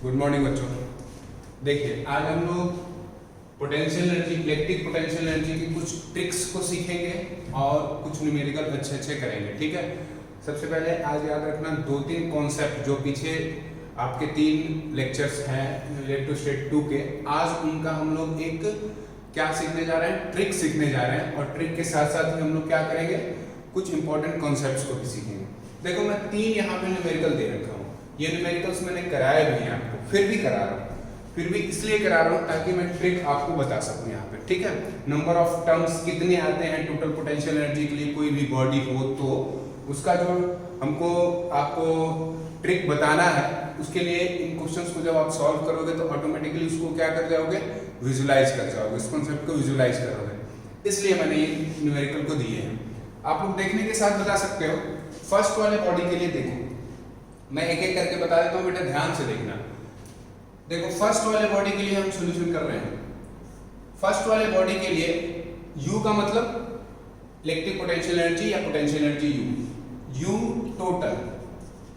Good morning बच्चों। देखिए आज हम लोग potential energy, electric potential energy की कुछ ट्रिक्स को सीखेंगे और कुछ न्यूमेरिकल अच्छे करेंगे। ठीक है, सबसे पहले आज याद रखना दो तीन कॉन्सेप्ट जो पीछे आपके 3 लेक्चर्स हैं इलेक्ट्रोस्टैट 2 के, आज उनका हम लोग एक क्या सीखने जा रहे हैं, ट्रिक सीखने जा रहे हैं। और ट्रिक के साथ साथ ही हम लोग क्या करेंगे, कुछ इंपॉर्टेंट कॉन्सेप्ट्स को भी सीखेंगे। देखो मैं 3 यहाँ पे न्यूमेरिकल दे रखा हूँ, ये न्यूमेरिकल्स मैंने कराया भी है आपको, फिर भी करा रहा हूँ, फिर भी इसलिए करा रहा हूँ ताकि मैं ट्रिक आपको बता सकूँ यहाँ पे। ठीक है, नंबर ऑफ टर्म्स कितने आते हैं टोटल पोटेंशियल एनर्जी के लिए, कोई भी बॉडी हो तो उसका जो हमको आपको ट्रिक बताना है, उसके लिए इन क्वेश्चंस को जब आप सॉल्व करोगे तो ऑटोमेटिकली उसको क्या कर जाओगे, विजुलाइज कर जाओगे, इस कॉन्सेप्ट को विजुलाइज करोगे। इसलिए मैंने ये न्यूमेरिकल को दिए हैं। आप लोग देखने के साथ बता सकते हो। फर्स्ट वाले बॉडी के लिए देखो, मैं एक एक करके बता देता हूँ, बेटा ध्यान से देखना। देखो फर्स्ट वाले बॉडी के लिए हम सॉल्यूशन कर रहे हैं। फर्स्ट वाले बॉडी के लिए U का मतलब इलेक्ट्रिक पोटेंशियल एनर्जी या potential energy U total.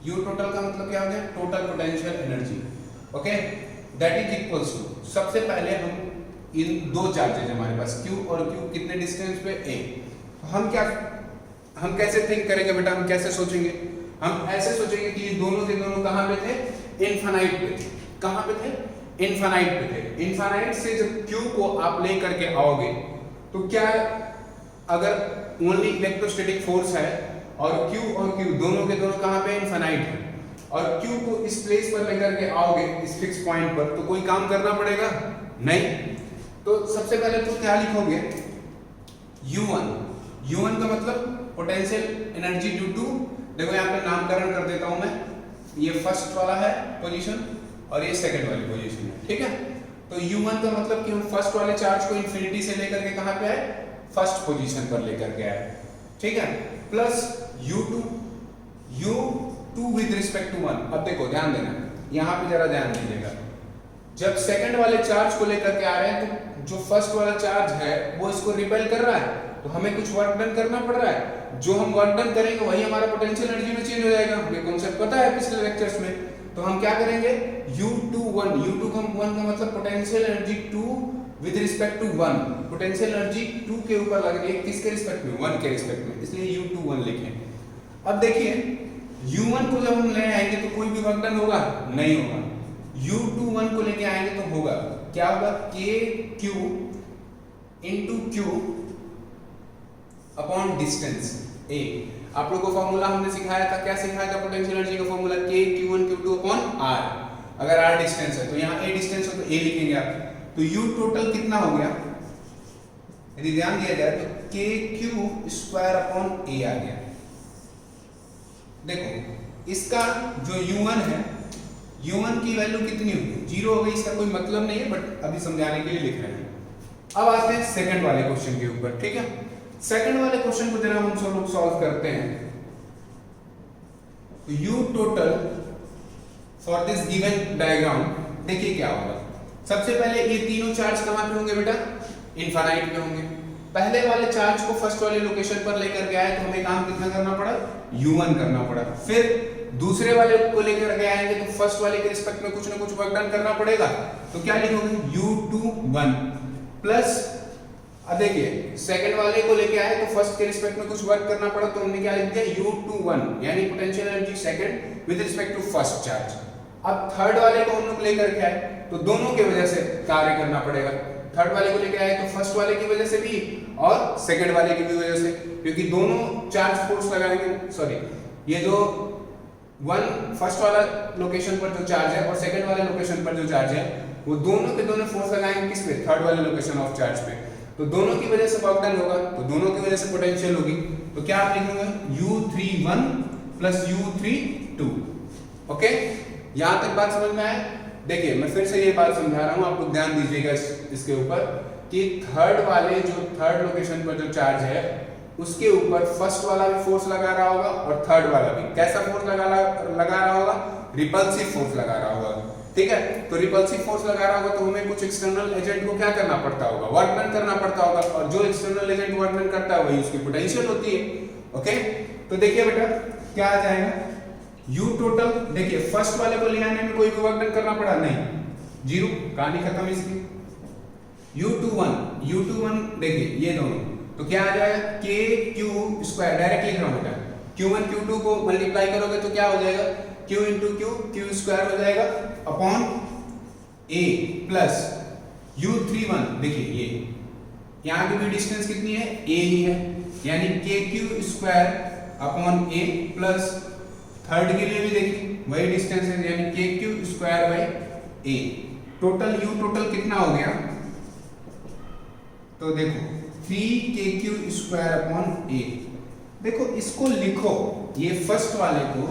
U total का मतलब क्या हो गया, total potential energy. Okay, that is equals to, सबसे पहले हम इन दो चार्जेज हमारे पास Q और Q कितने डिस्टेंस पे A, हम कैसे थिंक करेंगे बेटा, हम कैसे सोचेंगे, हम ऐसे सोचेंगे कि ये दोनों के दोनों कहां पे थे, इनफाइनाइट पे थे। कहां पे थे, इनफाइनाइट पे थे। इनफाइनाइट से जब Q को आप ले करके आओगे तो क्या, अगर ओनली इलेक्ट्रोस्टैटिक फोर्स है और Q दोनों के दोनों कहां पे, इनफाइनाइट है, और Q को इस प्लेस पर लेकर के आओगे, इस फिक्स पॉइंट पर, तो कोई काम करना पड़ेगा नहीं। तो सबसे पहले तो क्या लिखोगे, U1 का मतलब पोटेंशियल एनर्जी ड्यू टू, देखो यहाँ पे नामकरण कर देता हूं मैं, ये फर्स्ट वाला है पोजीशन और ये सेकंड वाली पोजीशन है। ठीक है, तो U1 का मतलब कि हम फर्स्ट वाले चार्ज को इंफिनिटी से लेकर के कहां पे आए, फर्स्ट पोजीशन पर लेकर के आए। ठीक है, plus U2 with respect to 1। अब देखो ध्यान देना, यहां पे जरा ध्यान दीजिएगा, जब सेकंड वाले चार्ज को लेकर के आ रहे हैं तो जो फर्स्ट वाला चार्ज है वो इसको रिपेल कर रहा है, तो हमें कुछ वर्क डन करना पड़ रहा है। जो हम वर्क डन करेंगे वही हमारा पोटेंशियल एनर्जी में चेंज हो जाएगा। हमें कॉन्सेप्ट पता है पिछले लेक्चर्स में। तो हम क्या करेंगे, U2 का 1 का मतलब potential energy 2 with respect to 1, potential energy 2 के ऊपर लग रही है, किसके रिस्पेक्ट में, 1 के रिस्पेक्ट में, इसलिए U21 लिखें। अब देखिए U1 को जब हम ले आएंगे तो कोई भी वर्क डन होगा, नहीं होगा। U21 को लेके आएंगे तो होगा, क्या होगा, KQ into Q upon distance A। आप लोगों को फॉर्मूला हमने सिखाया था, क्या सिखाया था, पोटेंशियल एनर्जी का formula KQ1 Q2 upon R। अगर R डिस्टेंस है तो यहाँ A डिस्टेंस है तो A लिखेंगे आप। तो U टोटल कितना हो गया, यदि ध्यान दिया जाए तो KQ स्क्वायर अपॉन A आ गया। देखो इसका जो U1 है, U1 की वैल्यू कितनी होगी, 0 हो गई, इसका कोई मतलब नहीं है, बट अभी समझाने के लिए लिख रहे हैं। अब आते हैं सेकंड वाले क्वेश्चन के ऊपर। ठीक है, सेकंड वाले क्वेश्चन को जरा हम सब लोग सॉल्व करते हैं। तो U total for this given diagram, देखिए क्या होगा। सबसे पहले ये तीनों चार्ज कहां पे होंगे बेटा, इनफाइनाइट पे होंगे। पहले वाले चार्ज को फर्स्ट वाले लोकेशन पर लेकर के आए तो हमें काम कितना करना पड़ा, U1 करना पड़ा। फिर दूसरे वाले को लेकर के आएंगे तो फर्स्ट वाले के रिस्पेक्ट में कुछ ना कुछ वर्क डन करना पड़ेगा, तो क्या लिखोगे, U21 प्लस, अब देखिए सेकंड वाले को लेके आए तो फर्स्ट के रिस्पेक्ट में कुछ वर्क करना पड़ा, तो हमने क्या लिख दिया, U21 यानी potential energy second with respect to first charge. अब थर्ड वाले को हम लोग लेकर के आए तो दोनों के वजह से कार्य करना पड़ेगा। थर्ड वाले को लेके आए तो फर्स्ट वाले की वजह से भी और सेकंड वाले की भी वजह से, क्योंकि दोनों चार्ज फोर्स लगाएंगे, सॉरी ये जो फर्स्ट वाला लोकेशन पर जो चार्ज है और सेकंड वाले लोकेशन पर जो चार्ज है, वो दोनों के दोनों फोर्स लगाएंगे किस पे, थर्ड वाले लोकेशन ऑफ चार्ज पे। तो दोनों की वजह से वर्क डन होगा, तो दोनों की वजह से पोटेंशियल होगी। तो क्या आप लिखेंगे, U31 प्लस U32। ओके, यहां तक बात समझ में आए। देखिए मैं फिर से ये बात समझा रहा हूं, आप लोग ध्यान दीजिएगा इसके ऊपर कि थर्ड वाले जो थर्ड लोकेशन पर जो चार्ज है उसके ऊपर फर्स्ट वाला भी फोर्स लगा रहा होगा और थर्ड वाला भी कैसा फोर्स लगा रहा होगा, रिपल्सिव फोर्स लगा रहा होगा। ठीक है, तो रिपल्सिव फोर्स लगा रहा होगा तो हमें कुछ एक्सटर्नल एजेंट को क्या करना पड़ता होगा, वर्क डन करना पड़ता होगा, और जो एक्सटर्नल एजेंट वर्क डन करता है वही उसकी पोटेंशियल होती है। ओके, तो देखिए बेटा क्या आ जाएगा, u टोटल देखिए फर्स्ट वाले को ले आने में कोई वर्क डन करना पड़ा नहीं, जीरो, कहानी खत्म इसकी। u21 देखिए ये दोनों तो क्या आ जाएगा k q स्क्वायर, डायरेक्ट लिख रहा हूं बेटा, q1 q2 को मल्टीप्लाई करोगे तो क्या हो जाएगा q इंटू q स्क्वायर हो जाएगा अपॉन a प्लस u31 देखिए ये यहाँ की भी डिस्टेंस कितनी है a ही है, यानी k q square upon a plus third के लिए भी देखिए वही डिस्टेंस है, यानी k q square by a। Total u total कितना हो गया तो देखो 3kq स्क्वायर अपॉन a। देखो इसको लिखो, ये फर्स्ट वाले को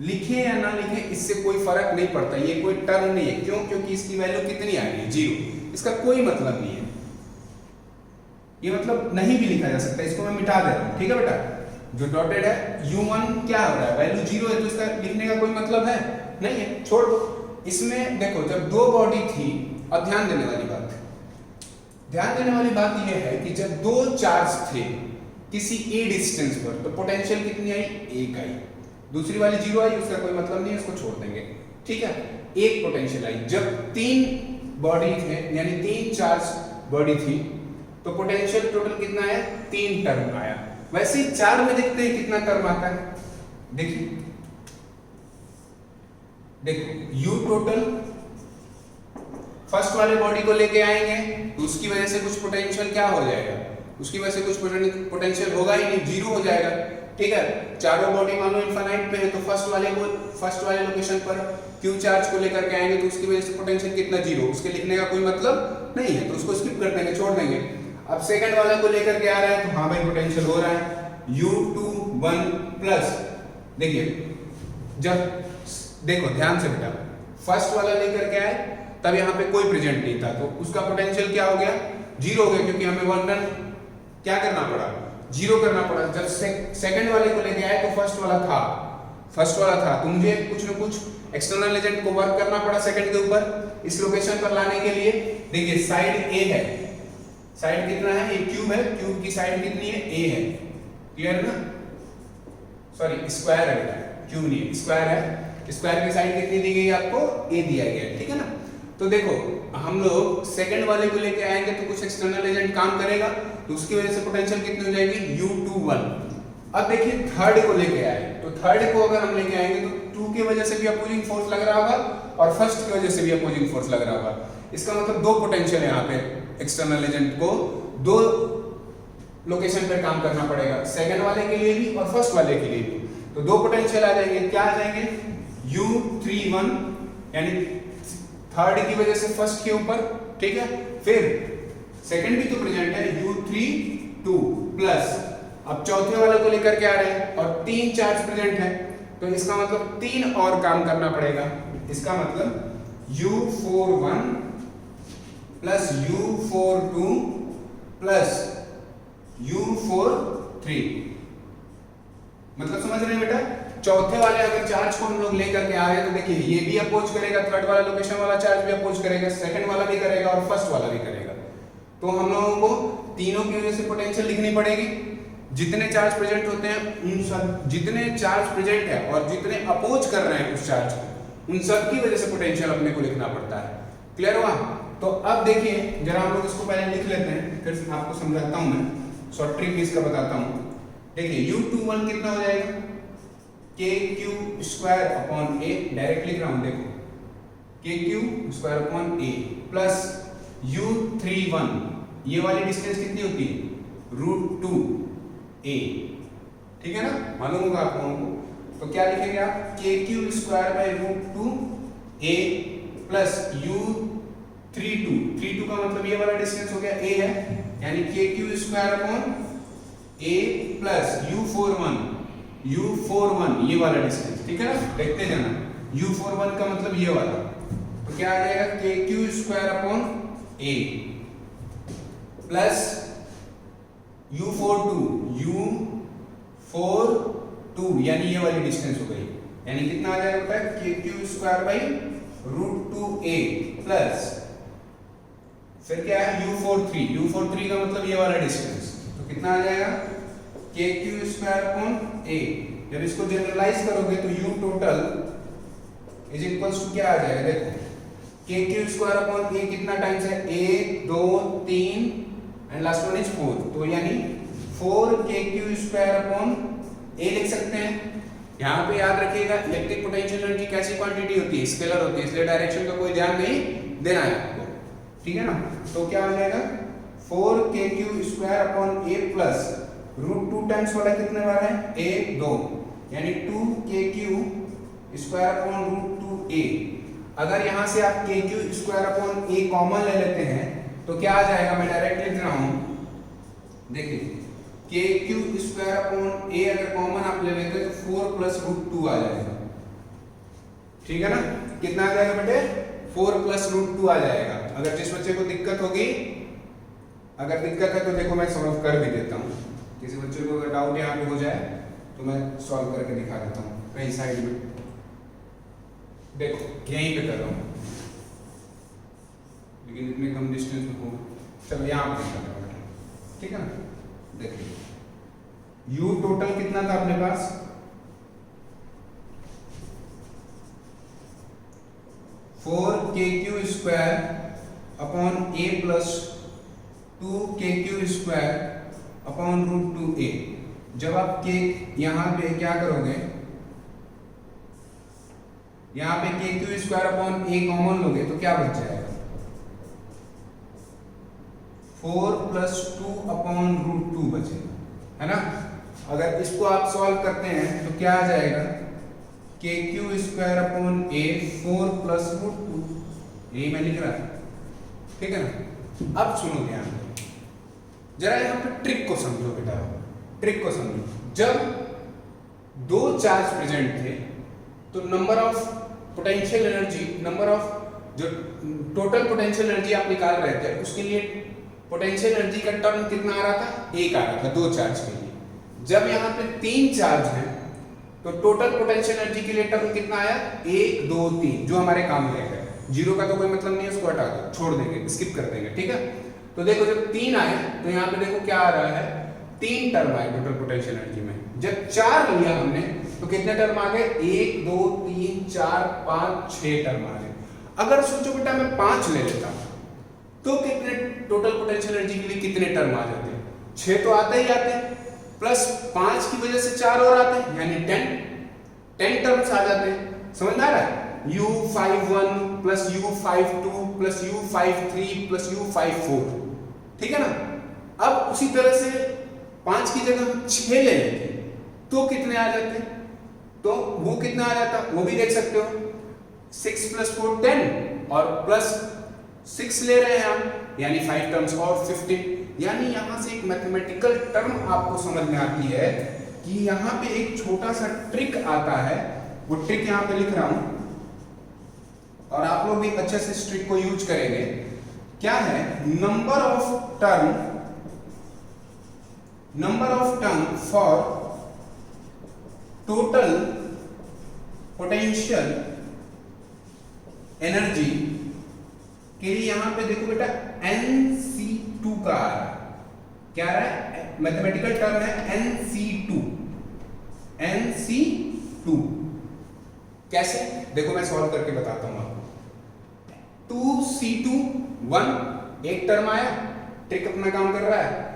लिखे या ना लिखे इससे कोई फर्क नहीं पड़ता, ये कोई टर्म नहीं है, क्यों? क्योंकि इसकी वैल्यू कितनी आ गई जीरो, इसका कोई मतलब नहीं है, ये मतलब नहीं भी लिखा जा सकता, इसको मैं मिटा दे रहा हूं, ठीक है बेटा। जो डॉटेड है u1 क्या हो रहा है, वैल्यू जीरो है, तो इसका लिखने का कोई मतलब है नहीं है, छोड़ दो। इसमें देखो जब दो बॉडी थी, अब ध्यान देने वाली बात यह है कि जब दो चार्ज थे किसी a डिस्टेंस पर तो पोटेंशियल कितनी आई, एक आई, दूसरी वाली जीरो आई, उसका कोई मतलब नहीं है, इसको छोड़ देंगे, ठीक है। एक पोटेंशियल आई, जब तीन बॉडी थे यानी तीन चार्ज बॉडी थी तो पोटेंशियल टोटल कितना है, तीन टर्म आया। वैसे ही चार में देखते हैं कितना टर्म आता है, देखिए देखो u टोटल फर्स्ट वाले बॉडी को लेके आएंगे तो उसकी वजह से कुछ पोटेंशियल क्या हो जाएगा, उसकी वजह से कुछ पोटेंशियल होगा ही नहीं, जीरो हो जाएगा, ठीक है। चारों बॉडी मान लो इनफाइनाइट पे है तो फर्स्ट वाले लोकेशन पर क्यू चार्ज को लेकर के आएंगे तो उसकी वजह से पोटेंशियल कितना, जीरो, उसके लिखने का कोई मतलब नहीं है, तो उसको स्किप कर देंगे, छोड़ देंगे। अब सेकंड वाले को लेकर के आ रहा है तो हाँ भाई पोटेंशियल हो रहा है u21 प्लस, देखिए जब देखो ध्यान से बेटा, फर्स्ट वाला लेकर के आए तब यहाँ पे कोई प्रेजेंट नहीं था तो उसका पोटेंशियल क्या हो गया, जीरो हो गया, क्योंकि हमें वर्क डन क्या करना पड़ा, जीरो करना पड़ा। जब सेकंड वाले को लेके आए तो फर्स्ट वाला था तो मुझे कुछ न कुछ एक्सटर्नल एजेंट को वर्क करना पड़ा सेकंड के ऊपर, इस लोकेशन पर लाने के लिए। देखिए साइड a है, साइड कितना है, ये क्यूब है, क्यूब की साइड कितनी है, a है, क्लियर ना, सॉरी स्क्वायर है, क्यूब नहीं है, स्क्वायर है, स्क्वायर की साइड कितनी दी गई आपको, a दिया गया है, ठीक है ना। तो देखो हम लोग सेकंड वाले को लेके आएंगे तो कुछ एक्सटर्नल एजेंट काम करेगा तो उसकी वजह से पोटेंशियल कितनी हो जाएगी, u21। अब देखिए थर्ड को लेके आए तो थर्ड को अगर हम लेके आएंगे तो 2 की वजह से भी अपोजिंग फोर्स लग रहा होगा और फर्स्ट की वजह से भी अपोजिंग फोर्स लग रहा होगा, इसका मतलब दो पोटेंशियल यहाँ पे एक्सटर्नल एजेंट को दो लोकेशन पे काम करना पड़ेगा, सेकंड वाले के लिए भी और फर्स्ट वाले के लिए भी। तो दो पोटेंशियल आ जाएंगे, क्या आ जाएंगे, u31 यानी थर्ड की वजह से फर्स्ट के ऊपर, ठीक है, फिर सेकंड भी तो प्रेजेंट है u32 प्लस, अब चौथे वाले को लेकर के आ रहे हैं और तीन चार्ज प्रेजेंट है तो इसका मतलब तीन और काम करना पड़ेगा, इसका मतलब u41 plus u42 plus u43, मतलब समझ रहे हैं बेटा। चौथे वाले अगर चार्ज को हम लोग लेकर के आ रहे हैं तो देखिए ये भी अपोज करेगा, थर्ड वाला लोकेशन वाला चार्ज भी अपोज करेगा, सेकंड वाला भी करेगा और फर्स्ट वाला भी करेगा, तो हम लोगों को तीनों की वजह से पोटेंशियल लिखनी पड़ेगी। जितने चार्ज प्रेजेंट होते हैं उन सब, जितने चार्ज प्रेजेंट है और जितने अपोज कर रहे हैं उस चार्ज को, उन सब की वजह से पोटेंशियल अपने को लिखना पड़ता है, क्लियर हुआ। तो अब देखिए जरा हम लोग इसको पहले लिख लेते हैं, फिर आपको समझाता हूं, मैं शॉर्ट ट्रिक इसका बताता हूं। देखिए u21 कितना हो जाएगा, k q square upon a, direct लिख रहा हूं, देखो k q square upon a plus u31, ये वाली डिस्टेंस कितनी होती है, √2a, ठीक है ना, मालूम होगा आप लोगों को। तो क्या लिखेंगे आप, k q square by √2a plus u32 का मतलब ये वाला डिस्टेंस हो गया a है, यानी k q square upon a plus u41 ये वाला डिस्टेंस, ठीक है ना, देखते जाना, u41 का मतलब ये वाला, तो क्या आ जाएगा k q square upon a plus u42 यानी ये वाली डिस्टेंस हो गई, यानी कितना आ जाएगा बेटा, k q square by √2a plus फिर क्या है u43 का मतलब ये वाला डिस्टेंस, तो कितना आ जाएगा k q square upon a जब इसको जनरलाइज करोगे तो u total is equals to क्या आ जाएगा, देखो के क्यू स्क्वायर अपॉन ए कितना टाइम्स है, 1 2 3 एंड लास्ट वन इज 4, तो यानी 4 के क्यू स्क्वायर अपॉन ए लिख सकते हैं। यहाँ पे याद रखिएगा इलेक्ट्रिक पोटेंशियल एनर्जी कैसी क्वांटिटी होती है, स्केलर होती है, इसलिए डायरेक्शन का कोई ध्यान नहीं देना है आपको, ठीक है ना। तो क्या हो जाएगा 4 के क्यू स्क्वायर अपॉन ए प्लस रूट 2 टाइम्स वाला कितने बार है, 1 2, यानी 2 के क्यू स्क्वायर अपॉन रूट 2 ए। अगर यहाँ से आप के क्यू स्क्वायर अपॉन ए कॉमन ले लेते हैं तो क्या आ जाएगा, मैं डायरेक्ट लिख रहा हूँ, देखिए के क्यू स्क्वायर अपॉन ए अगर कॉमन आप ले लेते तो 4 प्लस रूट 2 आ जाएगा, ठीक है ना। कितना आ जाएगा बेटे, 4 प्लस रूट 2 आ जाएगा। अगर जिस बच्चे को दिक्कत होगी, अगर दिक्कत है तो देखो मैं सॉल्व कर भी देता हूँ, किसी बच्चे को अगर डाउट यहाँ पे हो जाए तो मैं सॉल्व करके दिखा देता हूँ कहीं साइड में, देखो यहीं पे कर रहा हूँ लेकिन इतने कम डिस्टेंस में हो, चलो यहाँ पे कर रहा हूँ, ठीक है ना। देखिए u टोटल कितना था अपने पास, 4 के क्यू स्क्वायर अपॉन ए प्लस 2 के क्यू स्क्वायर अपॉन रूट 2 ए। जब आप के यहाँ पे क्या करोगे, यहाँ पे के क्यू स्क्वायर अपॉन ए कॉमन लोगे तो क्या बच जाएगा, 4 प्लस 2 अपॉन रूट 2 बचेगा, है ना। अगर इसको आप सॉल्व करते हैं तो क्या आ जाएगा, के क्यू स्क्वायर अपॉन ए 4 प्लस रूट 2, यही मैं लिख रहा है, ठीक है ना। अब सुनो ध्यान दो, जरा यहाँ पे ट्रिक को समझो बेटा, ट्रिक को समझो। जब दो चार्ज प्रेजेंट थे तो number of potential energy, number of जो टोटल पोटेंशियल एनर्जी आप निकाल रहे थे उसके लिए पोटेंशियल एनर्जी का टर्म कितना आ रहा था, 1 आ रहा था दो चार्ज के लिए। जब यहाँ पे 3 चार्ज हैं तो टोटल पोटेंशियल एनर्जी के लिए टर्म कितना आया, 1 2 3, जो हमारे काम में है। जीरो का तो कोई मतलब नहीं है, उसको हटा दो, छोड़ देंगे, स्किप कर देंगे, ठीक है। तो देखो जब 3 आए तो यहाँ पे देखो क्या आ रहा है, 3 टर्म आए टोटल पोटेंशियल एनर्जी में। जब 4 लिया हमने तो कितने टर्म आ गए, 1 2 3 4 5 6 टर्म आ गए। अगर सोचो बेटा मैं 5 ले लेता तो कितने टोटल पोटेंशियल एनर्जी के लिए कितने टर्म आ जाते, 6 तो आते ही आते, प्लस 5 की वजह से 4 और आते हैं, यानी 10 टर्म्स आ जाते हैं। समझ में आ रहा है, u51 plus u52 plus u53 plus u54, ठीक है ना। अब उसी तरह से 5 की जगह हम 6 ले लेते तो कितने आ जाते, तो वो कितना आ जाता वो भी देख सकते हो, 6 प्लस 4 10 और प्लस 6 ले रहे हैं हम, यानी 5 टर्म्स और 15। यानी यहां से एक मैथमेटिकल टर्म आपको समझ में आती है कि यहां पे एक छोटा सा ट्रिक आता है, वो ट्रिक यहां पे लिख रहा हूं और आप लोग भी अच्छे से इस ट्रिक को यूज करेंगे। क्या है, number of term for total potential energy के लिए यहां पे देखो बेटा NC2 का आ रहा है, क्या आ रहा है, मैथमेटिकल टर्म है NC2। कैसे, देखो मैं सॉल्व करके बताता हूं आपको। 2C2 1 एक टर्म आया, ट्रिक अपना काम कर रहा है।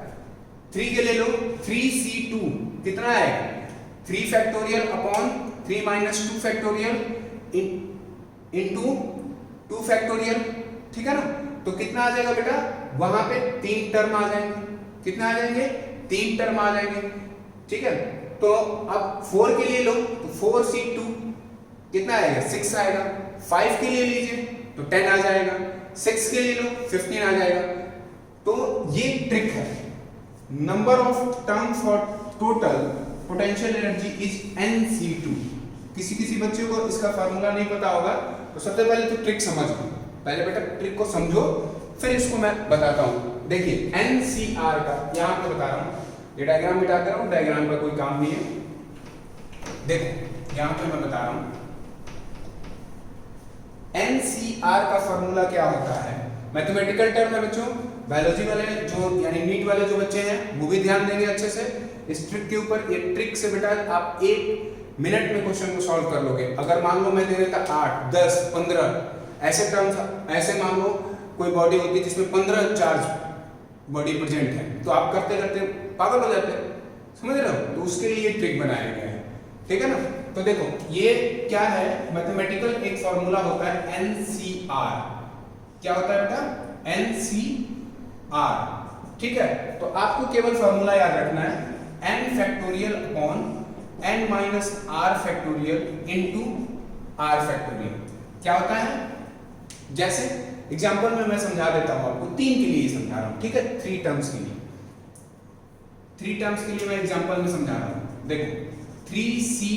3 के ले लो, 3C2 कितना आएगा, 3 factorial upon 3 minus 2 factorial into 2 factorial, ठीक है ना। तो कितना आ जाएगा बेटा, वहां पे 3 टर्म आ जाएंगे, कितना आ जाएंगे, 3 टर्म आ जाएंगे, ठीक है। तो अब 4 के लिए लो तो 4C2 कितना आएगा, 6 आएगा। 5 के लिए लीजिए तो 10 आ जाएगा, 6 के लिए लो 15 आ जाएगा। तो ये ट्रिक है, number of term for total potential energy is NC2। किसी बच्चे को इसका फार्मूला नहीं पता होगा तो सबसे पहले तो ट्रिक समझ लो, पहले बेटा ट्रिक को समझो फिर इसको मैं बताता हूं। देखिए NCR का यहां पे बता रहा हूं, ये डायग्राम मिटा कर रहा हूं, डायग्राम का कोई काम नहीं है। देखो यहां पे मैं बता रहा हूं NCR का फार्मूला क्या होता है, मैथमेटिकल टर्म है बच्चों। बायोलॉजी वाले जो यानी नीट वाले जो बच्चे हैं वो भी ध्यान देंगे अच्छे से। इस ट्रिक के ऊपर। ये ट्रिक से बेटा आप 1 मिनट में क्वेश्चन को सॉल्व कर लोगे। अगर मान लो मैं दे देता 8, 10, 15 ऐसे टर्म्स, ऐसे मान लो कोई बॉडी होती है जिसमें 15 चार्ज बॉडी प्रेजेंट है, तो आप करते करते पागल हो जाते हैं, समझ रहे हो? तो उसके लिए ये ट्रिक बनाया गया है, ठीक है ना। तो देखो ये क्या है, मैथमेटिकल एक फॉर्मूला होता है NCR। क्या होता है बेटा? NCR, ठीक है। तो आपको केवल फॉर्मूला याद रखना है, n factorial upon n minus r factorial into r factorial. क्या होता है? जैसे एग्जांपल में मैं समझा देता हूं आपको, 3 के लिए समझा रहा हूं, ठीक है, 3 टर्म्स के लिए, 3 टर्म्स के लिए मैं एग्जांपल में समझा रहा हूं। देखो 3c,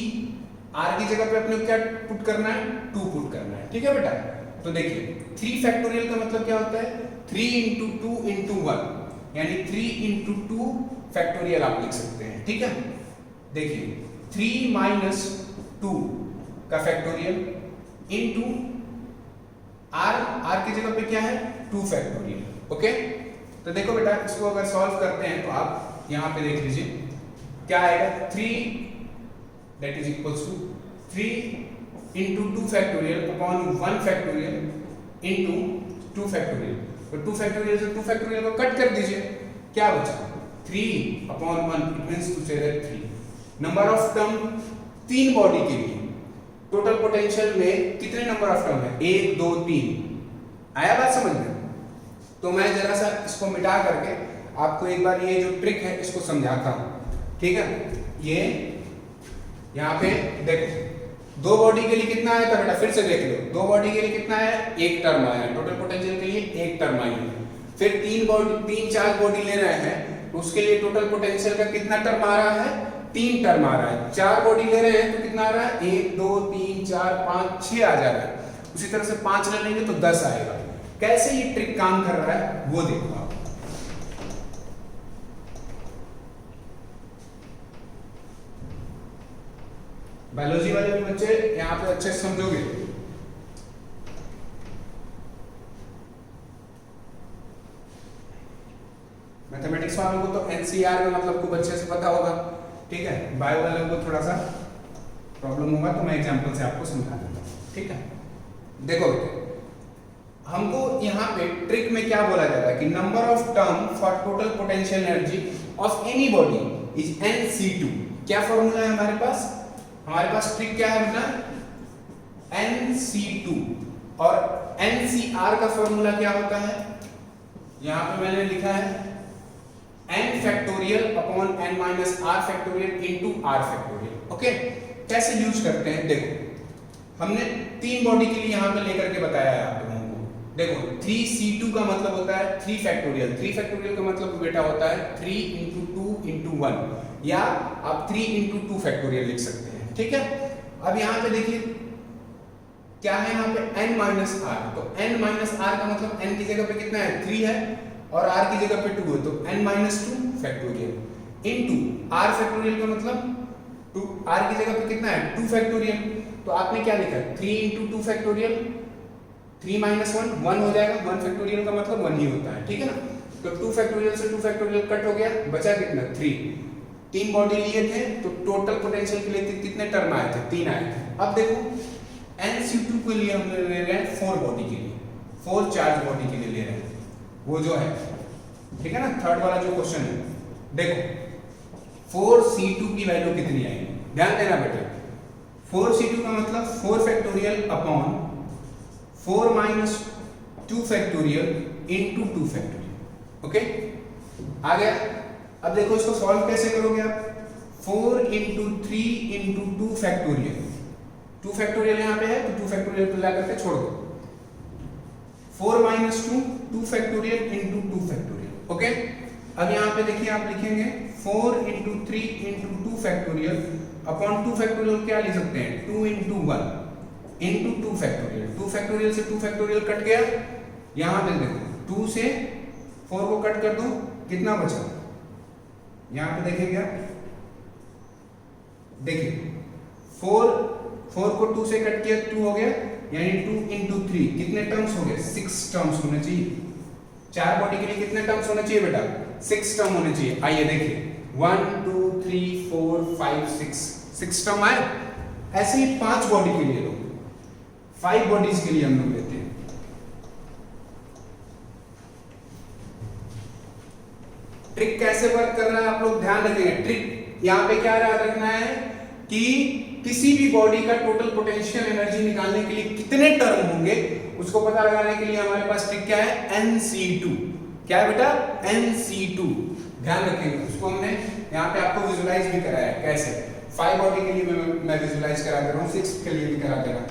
r की जगह पे अपने को क्या पुट करना है? 2 पुट करना है, ठीक है बेटा। तो देखिए 3 फैक्टोरियल का मतलब क्या होता है? 3 इंटू 2 इंटू 1, यानी 3 इंटू 2 फैक्टोरियल आप लिख सकते हैं, ठीक है। देखिए 3 माइनस 2 का फैक्टोरियल इंटू r की जगह पे क्या है? 2 फैक्टोरियल, ओके। तो देखो बेटा इसको अगर सॉल्व करते हैं तो आप यहाँ पे देख लीजिए क्या आएगा, 3 that is equals to 3 into 2 factorial upon 1 factorial into 2 factorial। तो 2 factorial से 2 factorial को कट कर दीजिए, क्या बचा? 3 upon 1, it means to say that 3। Number of term 3 body के लिए टोटल पोटेंशियल में कितने नंबर ऑफ टर्म है? 1 2 3। आया बात समझ में? तो मैं जरा सा इसको मिटा करके आपको एक बार ये जो ट्रिक है इसको समझाता हूँ, ठीक है। ये यहाँ पे देखो 2 बॉडी के लिए कितना आया था बेटा? फिर से देख लो, 2 बॉडी के लिए कितना आया? 1 टर्म आया, टोटल पोटेंशियल के लिए 1 टर्म आई है। फिर 3 4 बॉडी ले रहे हैं तो उसके लिए टोटल पोटेंशियल का कितना टर्म आ रहा है? 3 टर्म आ रहा है। 4 बॉडी ले रहे हैं तो कितना आ रहा है? 1 2 3 4 5 6 आ जा रहा है। उसी तरह से 5 ले लेंगे तो 10 आएगा। कैसे ये ट्रिक काम कर रहा है वो देखो आप। बायोलॉजी वाले भी बच्चे यहाँ पे अच्छे समझोगे। मैथमेटिक्स वालों को तो NCR का मतलब खूब अच्छे से पता होगा, ठीक है। बायो वालों को थोड़ा सा प्रॉब्लम होगा तो मैं एग्जांपल से आपको समझा देता हूँ, ठीक है। देखो हमको यहाँ पे ट्रिक में क्या बोला जाता है कि number of term for total potential energy of any body is NC2। क्या फॉर्मूला है हमारे पास? हमारे पास ट्रिक क्या है बेटा? NC2। और NCR का फॉर्मूला क्या होता है? यहां पे मैंने लिखा है n factorial upon n minus r factorial into r factorial, okay. कैसे यूज करते हैं देखो, हमने 3 बॉडी के लिए यहां पे लेकर के बताया है आप लोगों को। देखो 3c2 का मतलब होता है 3 फैक्टोरियल, 3 फैक्टोरियल का मतलब बेटा होता है 3 इंटू 2 इंटू 1, या आप 3 इंटू 2 फैक्टोरियल लिख सकते हैं, ठीक है। अब यहाँ पे देखिए क्या है, यहाँ पे n माइनस r, तो n माइनस r का मतलब n की जगह पे कितना है? 3 है, और r की जगह पे 2 है, तो n minus 2 factorial into r factorial का मतलब 2, r की जगह पे कितना है? 2 फैक्टोरियल। तो आपने क्या लिखा? 3 इंटू 2 फैक्टोरियल, 3 माइनस 1 1 हो जाएगा, 1 फैक्टोरियल का मतलब 1 ही होता है, ठीक है ना। तो 2 फैक्टोरियल से 2 फैक्टोरियल कट हो गया, बचा कितना? 3। 3 बॉडी लिए थे तो टोटल पोटेंशियल के लिए कितने टर्म आए थे? 3 आए थे। अब देखो NC2 के लिए हम ले रहे हैं 4 बॉडी के लिए, 4 चार्ज बॉडी के लिए ले रहे हैं, वो जो है, ठीक है ना, थर्ड वाला जो क्वेश्चन है। देखो 4C2 की वैल्यू कितनी आएगी? ध्यान देना बेटा, 4C2 का मतलब 4 factorial upon 4 minus 2 factorial into 2 factorial, okay. आ गया। अब देखो इसको सॉल्व कैसे करोगे आप? 4 इंटू 3 इंटू 2 फैक्टोरियल, 2 फैक्टोरियल यहाँ पे है तो 2 फैक्टोरियल को ला करके छोड़ दो। 4 minus 2 2 factorial into 2 factorial, okay. अब यहाँ पे देखिए आप लिखेंगे 4 into 3 into 2 factorial upon 2 factorial क्या लिख सकते हैं? 2 इंटू 1 इंटू 2 फैक्टोरियल। 2 फैक्टोरियल से 2 फैक्टोरियल कट गया, यहाँ पे देखो 2 से 4 को कट कर दो, कितना बचा? यहाँ पे देखेंगे आप, देखिए 4 को 2 से कट किया 2 हो गया, यानी 2 इंटू 3 कितने टर्म्स हो गए? 6 टर्म्स होने चाहिए। 4 बॉडी के लिए कितने टर्म्स होने चाहिए बेटा? 6 टर्म होने चाहिए। आइए देखिए 1 2 3 4 5 6 6 टर्म आए। ऐसे ही 5 बॉडी के लिए लो, 5 बॉडीज के लिए हम लोग लेते हैं। ट्रिक कैसे वर्क कर रहा है आप लोग ध्यान रखेंगे। ट्रिक यहाँ पे क्या याद रखना है कि किसी भी बॉडी का टोटल पोटेंशियल एनर्जी निकालने के लिए कितने टर्म होंगे उसको पता लगाने के लिए हमारे पास ट्रिक क्या है, NC2। क्या है बेटा, NC2। ध्यान रखेंगे उसको। हमने यहाँ पे आपको विजुलाइज भी कराया है कैसे। 5 बॉडी के लिए मैं विजुलाइज करा दे रहा हूँ, 6 के लिए भी करा दे रहा हूँ।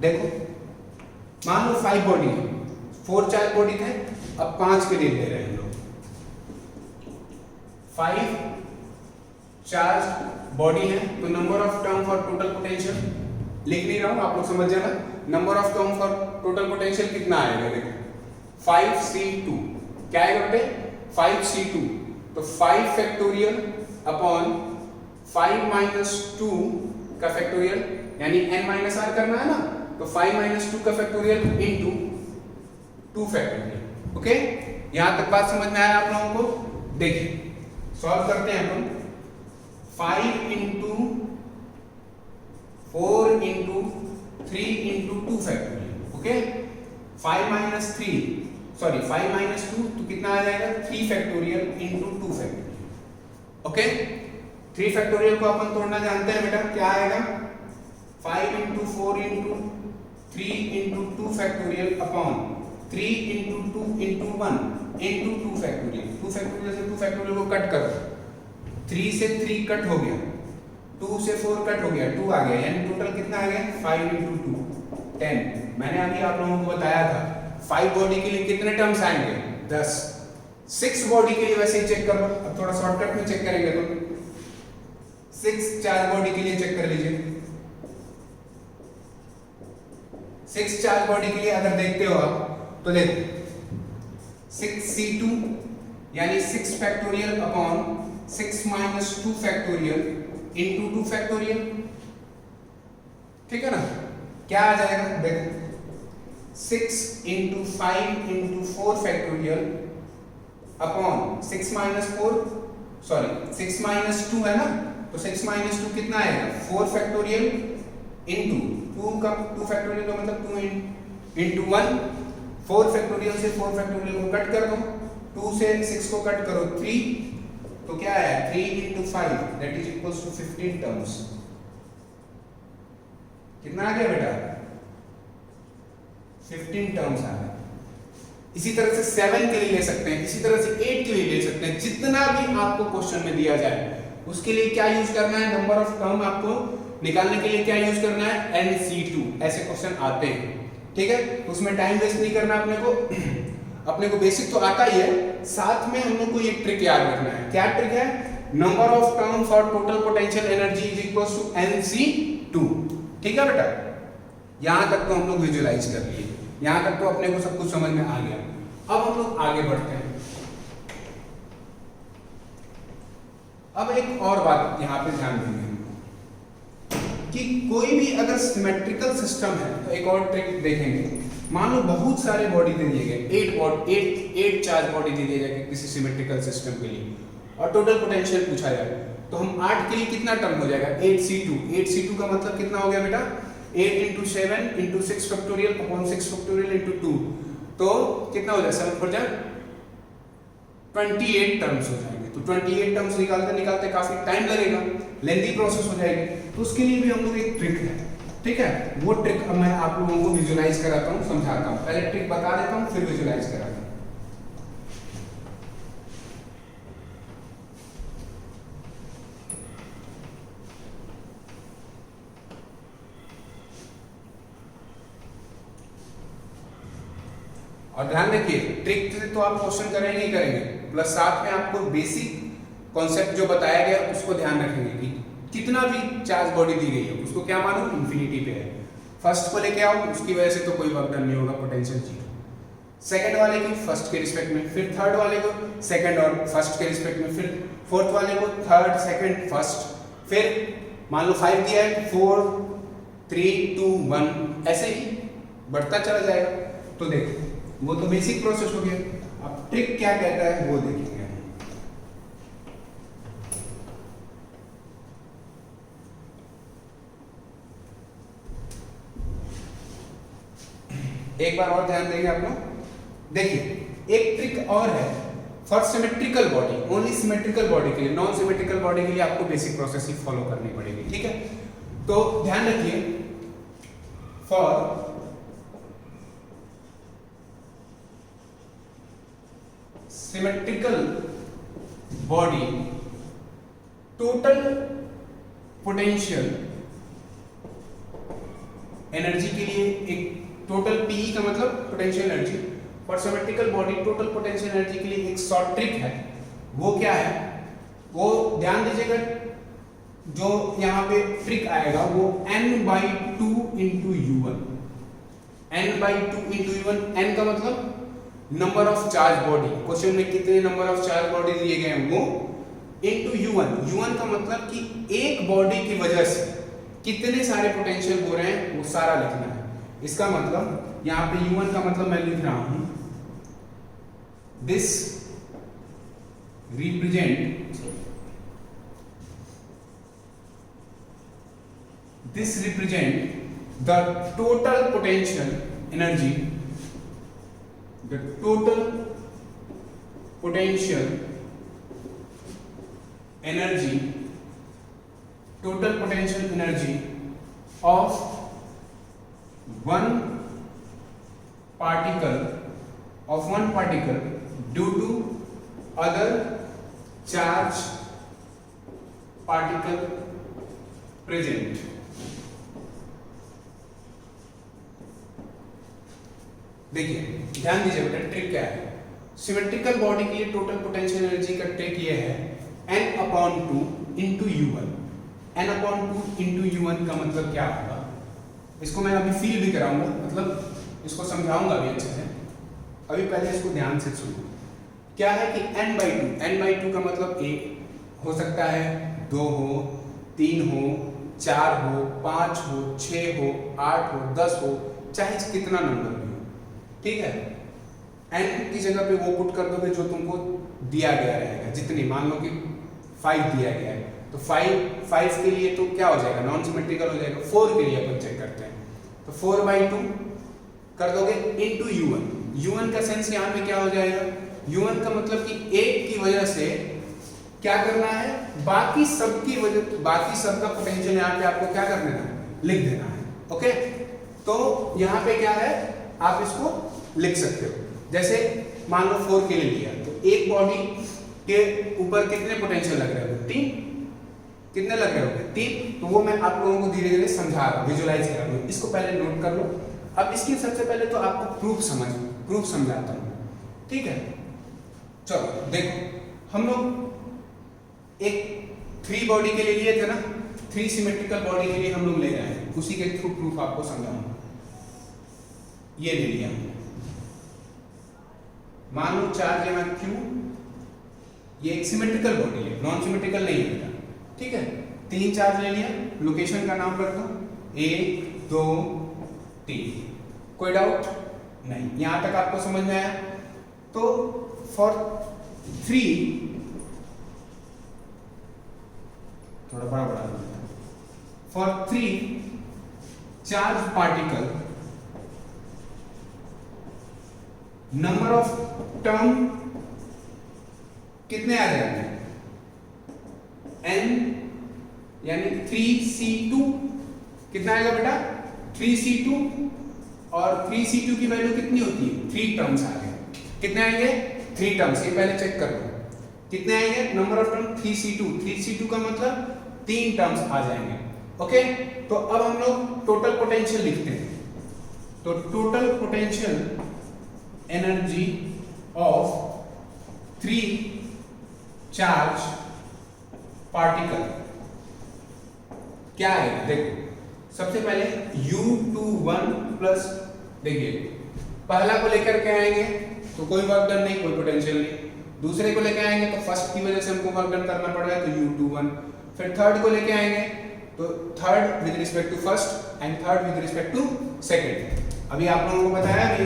देखो मान लो 5 बॉडी है, 4 चार्ज बॉडी थे, अब 5 के लिए ले रहे हैं हम लोग। 5 चार्ज बॉडी है तो number of term for total potential लिख नहीं रहा हूं, आप लोग समझ जाना। Number of term for total potential कितना आएगा, देखो 5C2। क्या आएगा बेटे, 5C2। तो 5 फैक्टोरियल अपॉन 5 माइनस 2 का फैक्टोरियल, यानी n-r करना है ना, तो 5 माइनस 2 का फैक्टोरियल इनटू 2 फैक्टोरियल। ओके, यहां तक बात समझ में आया आप लोगों को। देखिए सॉल्व करते हैं अपन। 5 into 4 into 3 into 2 factorial. Okay, 5 minus 2 तो कितना आ जाएगा, 3 factorial into 2 factorial. Okay, 3 factorial को अपन तोड़ना जानते हैं बेटा, क्या आएगा, 5 into 4 into 3 into 2 factorial upon 3 into 2 into 1 into 2 factorial. 2 factorial से 2 फैक्टोरियल को कट करो, 3 से 3 कट हो गया, 2 से 4 कट हो गया, 2 आ गया, यानी टोटल कितना आ गया, 5 इंटू 2 10। मैंने अभी आप लोगों को बताया था 5 बॉडी के लिए कितने टर्म्स आएंगे, 10। 6 बॉडी के लिए वैसे ही चेक करो, अब थोड़ा शॉर्टकट में चेक करेंगे तो 6 चार्ज बॉडी के लिए चेक कर लीजिए। 6 चार्ज बॉडी के लिए अगर देखते हो आप तो देखो 6C2 यानी 6 factorial upon 6 minus 2 factorial into 2 factorial. ठीक है ना, क्या आ जाएगा, देखो 6 into 5 into 4 factorial upon 6 minus 2 है ना, तो 6 माइनस 2 कितना आएगा, 4 फैक्टोरियल इंटू 2 का 2 फैक्टोरियल का मतलब 2 इंटू 1। 4 फैक्टोरियल से 4 फैक्टोरियल को कट कर दो, 2 से 6 को कट करो 3, तो क्या आया 3 into 5 that is equals to 15 terms. कितना आ गया बेटा, 15 टर्म्स आ गया। इसी तरह से 7 के लिए ले सकते हैं, इसी तरह से 8 के लिए ले सकते हैं। जितना भी आपको क्वेश्चन में दिया जाए उसके लिए क्या यूज करना है, नंबर ऑफ टर्म आपको निकालने के लिए क्या यूज करना है, NC2। ऐसे क्वेश्चन आते हैं, ठीक है, तो उसमें टाइम वेस्ट नहीं करना अपने को। अपने को बेसिक तो आता ही है, साथ में हम लोग को ये ट्रिक याद रखना है। क्या ट्रिक है, number of term for total potential energy is equals to NC2। ठीक है बेटा, यहां तक तो हम लोग विजुलाइज कर लिए, यहां तक तो अपने को सब कुछ समझ में आ गया। अब हम लोग आगे बढ़ते हैं। अब एक और बात यहां पे ध्यान देंगे कि कोई भी अगर सिमेट्रिकल सिस्टम है तो एक और ट्रिक देखेंगे। मान लो बहुत सारे बॉडी दे दिए गए, 8 चार्ज बॉडी दे दिए जाए किसी सिमेट्रिकल सिस्टम के लिए, और टोटल पोटेंशियल पूछा जाए, तो हम 8 के लिए कितना टर्म हो जाएगा, 8C2। 8C2 का मतलब कितना हो गया बेटा, 8 into 7 into 6 factorial upon 6 factorial into 2, तो कितना हो जाए, 7 हो जाए 28 टर्म्स हो जाएंगे। तो 28 टर्म्स निकालते निकालते काफी टाइम लगेगा, लेंथी प्रोसेस हो जाएगी। तो उसके लिए भी हम लोग एक ट्रिक है, ठीक है, वो ट्रिक अब मैं आप लोगों को विजुलाइज कराता हूँ, समझाता हूँ। पहले ट्रिक बता देता हूँ फिर विजुलाइज कराता हूँ। और ध्यान रखिए ट्रिक से तो आप क्वेश्चन करेंगे ही करेंगे, प्लस साथ में आपको बेसिक कॉन्सेप्ट जो बताया गया उसको ध्यान रखेंगे कि कितना भी चार्ज बॉडी दी गई है उसको क्या मानो, इंफिनिटी पे है। फर्स्ट को लेके आओ, उसकी वजह से तो कोई वर्क डन नहीं होगा, पोटेंशियल जीरो। सेकंड वाले की फर्स्ट के रिस्पेक्ट में, फिर थर्ड वाले को सेकंड और फर्स्ट के रिस्पेक्ट में, फिर फोर्थ वाले को थर्ड सेकंड फर्स्ट, फिर मान लो 5 दिया है, 4 3 2 1 ऐसे ही बढ़ता चला जाएगा। तो देखो वो तो बेसिक प्रोसेस हो गया। अब ट्रिक क्या कहता है वो देखेंगे। एक बार और ध्यान देंगे आप लोग। देखिए एक ट्रिक और है for symmetrical body, only symmetrical body के लिए, नॉन सिमेट्रिकल बॉडी के लिए आपको बेसिक प्रोसेस ही फॉलो करनी पड़ेगी, ठीक है। तो ध्यान रखिए, for symmetrical body total potential energy के लिए, एक टोटल पी का मतलब potential energy, for symmetrical body total potential energy के लिए एक शॉर्ट ट्रिक है। वो क्या है, वो ध्यान दीजिएगा, जो यहाँ पे ट्रिक आएगा वो n/2 × u1, n/2 × u1। n का मतलब number of charge body, question में कितने नंबर ऑफ चार्ज बॉडी दिए गए हैं वो, इनटू u1। u1 का मतलब कि एक बॉडी की वजह से कितने सारे पोटेंशियल हो रहे हैं वो सारा लिखना है। इसका मतलब यहाँ पे u1 का मतलब मैं लिख रहा हूं, this represent the total potential energy, the total potential energy of one particle due to other charge particle present। देखिए ध्यान दीजिए बेटा, ट्रिक क्या है। सिमेट्रिकल बॉडी के लिए टोटल पोटेंशियल एनर्जी का ट्रिक ये है n/2 × u1। n/2 × u1 का मतलब क्या होगा, इसको मैं अभी फील भी कराऊंगा, मतलब इसको समझाऊंगा भी अच्छे से। अभी पहले इसको ध्यान से सुनो। क्या है कि n/2 का मतलब 1 हो सकता है, 2 हो, 3 हो, 4 हो, 5 हो, 6 हो, 8 हो, 10 हो, चाहे कितना नंबर भी हो, ठीक है। n की जगह पे वो पुट कर दोगे जो तुमको दिया गया रहेगा, जितनी, मान लो कि 5 दिया गया है तो 5 के लिए तो क्या हो जाएगा, नॉन सिमेट्रिकल हो जाएगा। 4 के लिए अपन चेक करते हैं, तो 4/2 कर दोगे इनटू u1। u1 का सेंस यहाँ पे क्या हो जाएगा, u1 का मतलब कि एक की वजह से क्या करना है, बाकी सब की वजह, बाकी सब का पोटेंशियल यहाँ पे आपको क्या कर देना है, लिख देना है, ओके। तो यहाँ पे क्या है, आप इसको लिख सकते हो। जैसे मान लो 4 के लिए लिया तो एक बॉडी के ऊपर कितने पोटेंशियल लग रहे होंगे, 3। कितने लग रहे होंगे, 3। तो वो मैं आप लोगों को धीरे धीरे समझा रहा हूँ, विजुलाइज कर रहा हूँ। इसको पहले नोट कर लो। अब इसकी सबसे पहले तो आपको प्रूफ समझाता हूँ, ठीक है। चलो देखो, हम लोग एक 3 बॉडी के लिए लिए थे ना, 3 सिमेट्रिकल बॉडी के लिए हम लोग ले गए हैं, उसी के थ्रू प्रूफ आपको समझाऊंगा। ये ले लिया, मान लो चार्ज यहाँ Q, ये एक सिमेट्रिकल बॉडी है, नॉन सिमेट्रिकल नहीं है, ठीक है। 3 चार्ज ले लिया, लोकेशन का नाम रख दो 1 2 3। कोई डाउट नहीं, यहां तक आपको समझ में आया। तो फॉर 3, थोड़ा बड़ा for 3 charge particle, number of term कितने आ जाएंगे, n यानी 3c2। कितना आएगा बेटा, 3c2। और 3c2 की वैल्यू कितनी होती है, 3 टर्म्स आ गए। कितने आएंगे, 3 टर्म्स। ये पहले चेक कर लो कितने आएंगे, number of term 3c2। 3c2 का मतलब 3 टर्म्स आ जाएंगे, ओके। तो अब हम लोग टोटल पोटेंशियल लिखते हैं। तो total potential energy of 3 charge particle क्या है, देखो सबसे पहले U21 प्लस, देखिए पहला को लेकर के आएंगे तो कोई वर्क डन नहीं, कोई पोटेंशियल नहीं। दूसरे को लेकर आएंगे तो फर्स्ट की वजह से हमको वर्क डन करना पड़ रहा है, तो U21। फिर थर्ड को लेके आएंगे तो third with respect to first and third with respect to second. अभी आप लोगों को बताया अभी,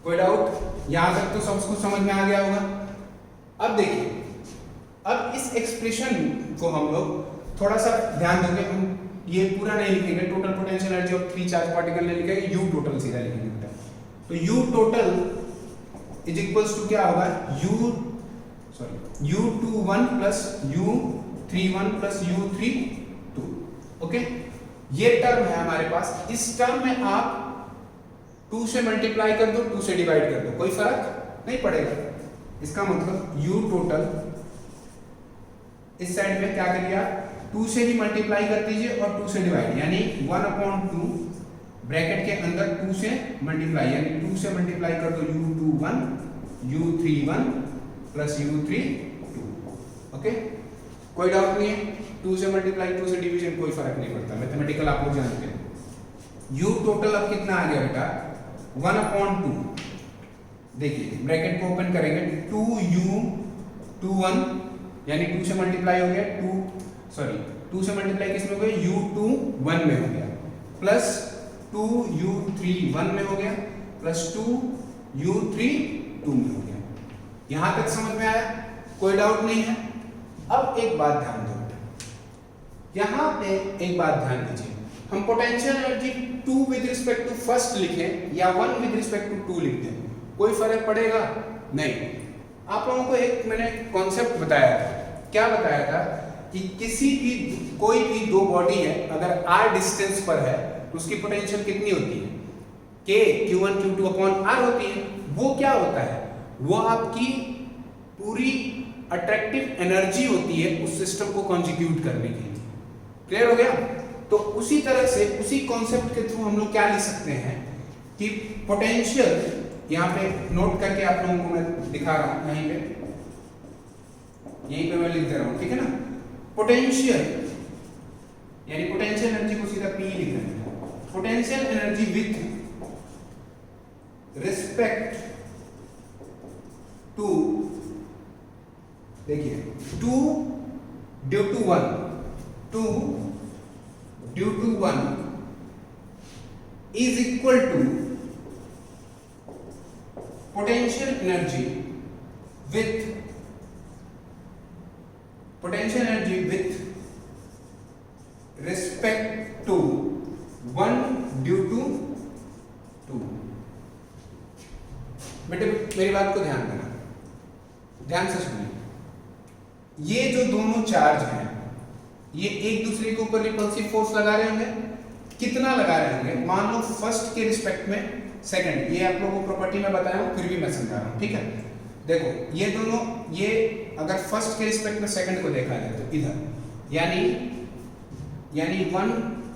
कोई डाउट, यहां तक तो सब कुछ समझ में आ गया होगा। अब देखिए, अब इस एक्सप्रेशन को हम लोग थोड़ा सा ध्यान देंगे, हम ये पूरा नहीं लिखेंगे, total potential energy of 3 charge particle नहीं लिखेंगे, यू टोटल सीधा लिखेंगे बेटा। तो U total is equals to क्या होगा, U21 plus U31 plus U32। Okay, ये टर्म है हमारे पास। इस टर्म में आप 2 से मल्टीप्लाई कर दो, 2 से डिवाइड कर दो, कोई फर्क नहीं पड़ेगा। इसका मतलब U टोटल इस साइड में क्या करिए आप, 2 से ही मल्टीप्लाई कर दीजिए और 2 से डिवाइड, यानी 1/2 ब्रैकेट के अंदर 2 से मल्टीप्लाई, यानी 2 से मल्टीप्लाई कर दो U21 U31 plus U32। Okay, कोई डाउट नहीं है। 2 से मल्टीप्लाई 2 से डिवीजन कोई फर्क नहीं पड़ता, मैथमेटिकल आप लोग जानते हैं। U टोटल अब कितना आ गया बेटा, 1/2। देखिए ब्रैकेट को ओपन करेंगे, 2U21 यानी 2 से मल्टीप्लाई हो गया 2 से मल्टीप्लाई किस में हो गया, U21 में हो गया, प्लस 2U31 में हो गया, प्लस 2U32 में हो गया। यहां तक समझ में आया, कोई डाउट नहीं है। अब एक बात ध्यान दो बेटा, यहां पे एक बात ध्यान दीजिए, हम potential energy 2 with respect to first लिखें या 1 विद रिस्पेक्ट टू 2 लिख दें, कोई फर्क पड़ेगा नहीं। आप लोगों को एक मैंने कॉन्सेप्ट बताया था, क्या बताया था कि कोई भी दो बॉडी है, अगर r डिस्टेंस पर है तो उसकी पोटेंशियल कितनी होती है, k q1 q2 upon r होती है। वो क्या होता है, वो आपकी पूरी अट्रैक्टिव एनर्जी होती है उस सिस्टम को कॉन्जिक्यूट करने के लिए। क्लियर हो गया? तो उसी तरह से उसी कॉन्सेप्ट के थ्रू हम लोग क्या लिख सकते हैं कि पोटेंशियल, यहाँ पे नोट करके आप लोगों को मैं दिखा रहा हूं, यहीं पे मैं लिख दे रहा हूं, ठीक है ना। पोटेंशियल यानी पोटेंशियल एनर्जी को सीधा P लिख रहे हैं। Potential energy with respect to, देखिए 2 due to 1 is equal to potential energy with respect to 1 due to 2। बेटे मेरी बात को ध्यान देना, ध्यान से सुनिए। ये जो दोनों चार्ज हैं, ये एक दूसरे के ऊपर रिपल्सिव फोर्स लगा रहे होंगे। कितना लगा रहे होंगे, मान लो फर्स्ट के रिस्पेक्ट में सेकंड, ये आप लोगों को प्रॉपर्टी में बताया हूं, फिर भी मैं समझा रहा हूं, ठीक है। देखो ये दोनों, ये अगर फर्स्ट के रिस्पेक्ट में सेकंड को देखा जाए तो इधर, यानी 1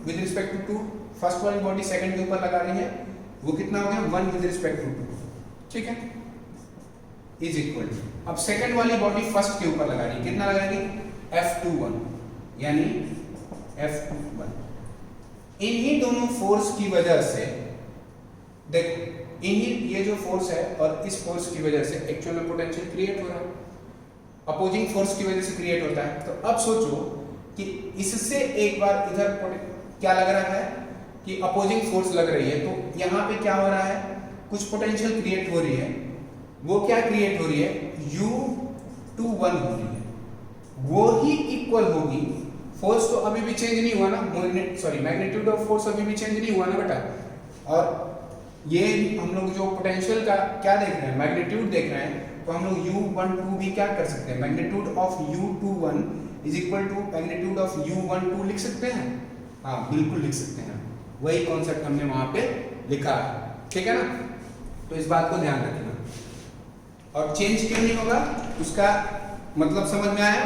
विद रिस्पेक्ट टू 2, फर्स्ट वाली बॉडी सेकंड के ऊपर लगा रही है, वो कितना हो गया 1 विद रिस्पेक्ट टू 2, ठीक है, इज इक्वल टू, अब सेकंड वाली बॉडी फर्स्ट के ऊपर लगा रही है, कितना लगाएगी F21, यानी F21। इन्हीं दोनों फोर्स की वजह से, देखो इन्हीं, ये जो फोर्स है और इस फोर्स की वजह से एक्चुअल में पोटेंशियल क्रिएट हो रहा है, अपोजिंग फोर्स की वजह से क्रिएट होता है। तो अब सोचो कि इससे एक बार इधर क्या लग रहा है कि अपोजिंग फोर्स लग रही है, तो यहाँ पे क्या हो रहा है, कुछ पोटेंशियल क्रिएट हो रही है। वो क्या क्रिएट हो रही है, U21 हो रही है, वो ही इक्वल होगी, फोर्स तो अभी भी चेंज नहीं हुआ ना, मैग्नीट्यूड ऑफ फोर्स अभी भी चेंज नहीं हुआ ना बेटा। और ये हम लोग जो पोटेंशियल का क्या देख रहे हैं, मैग्नीट्यूड देख रहे हैं, तो हम लोग U12 भी क्या कर सकते हैं, magnitude of U21 is equal to magnitude of U12 लिख सकते हैं। हाँ बिल्कुल लिख सकते हैं, वही कॉन्सेप्ट हमने वहां पे लिखा है, ठीक है ना। तो इस बात को ध्यान रखना। और चेंज क्यों नहीं होगा, उसका मतलब समझ में आया?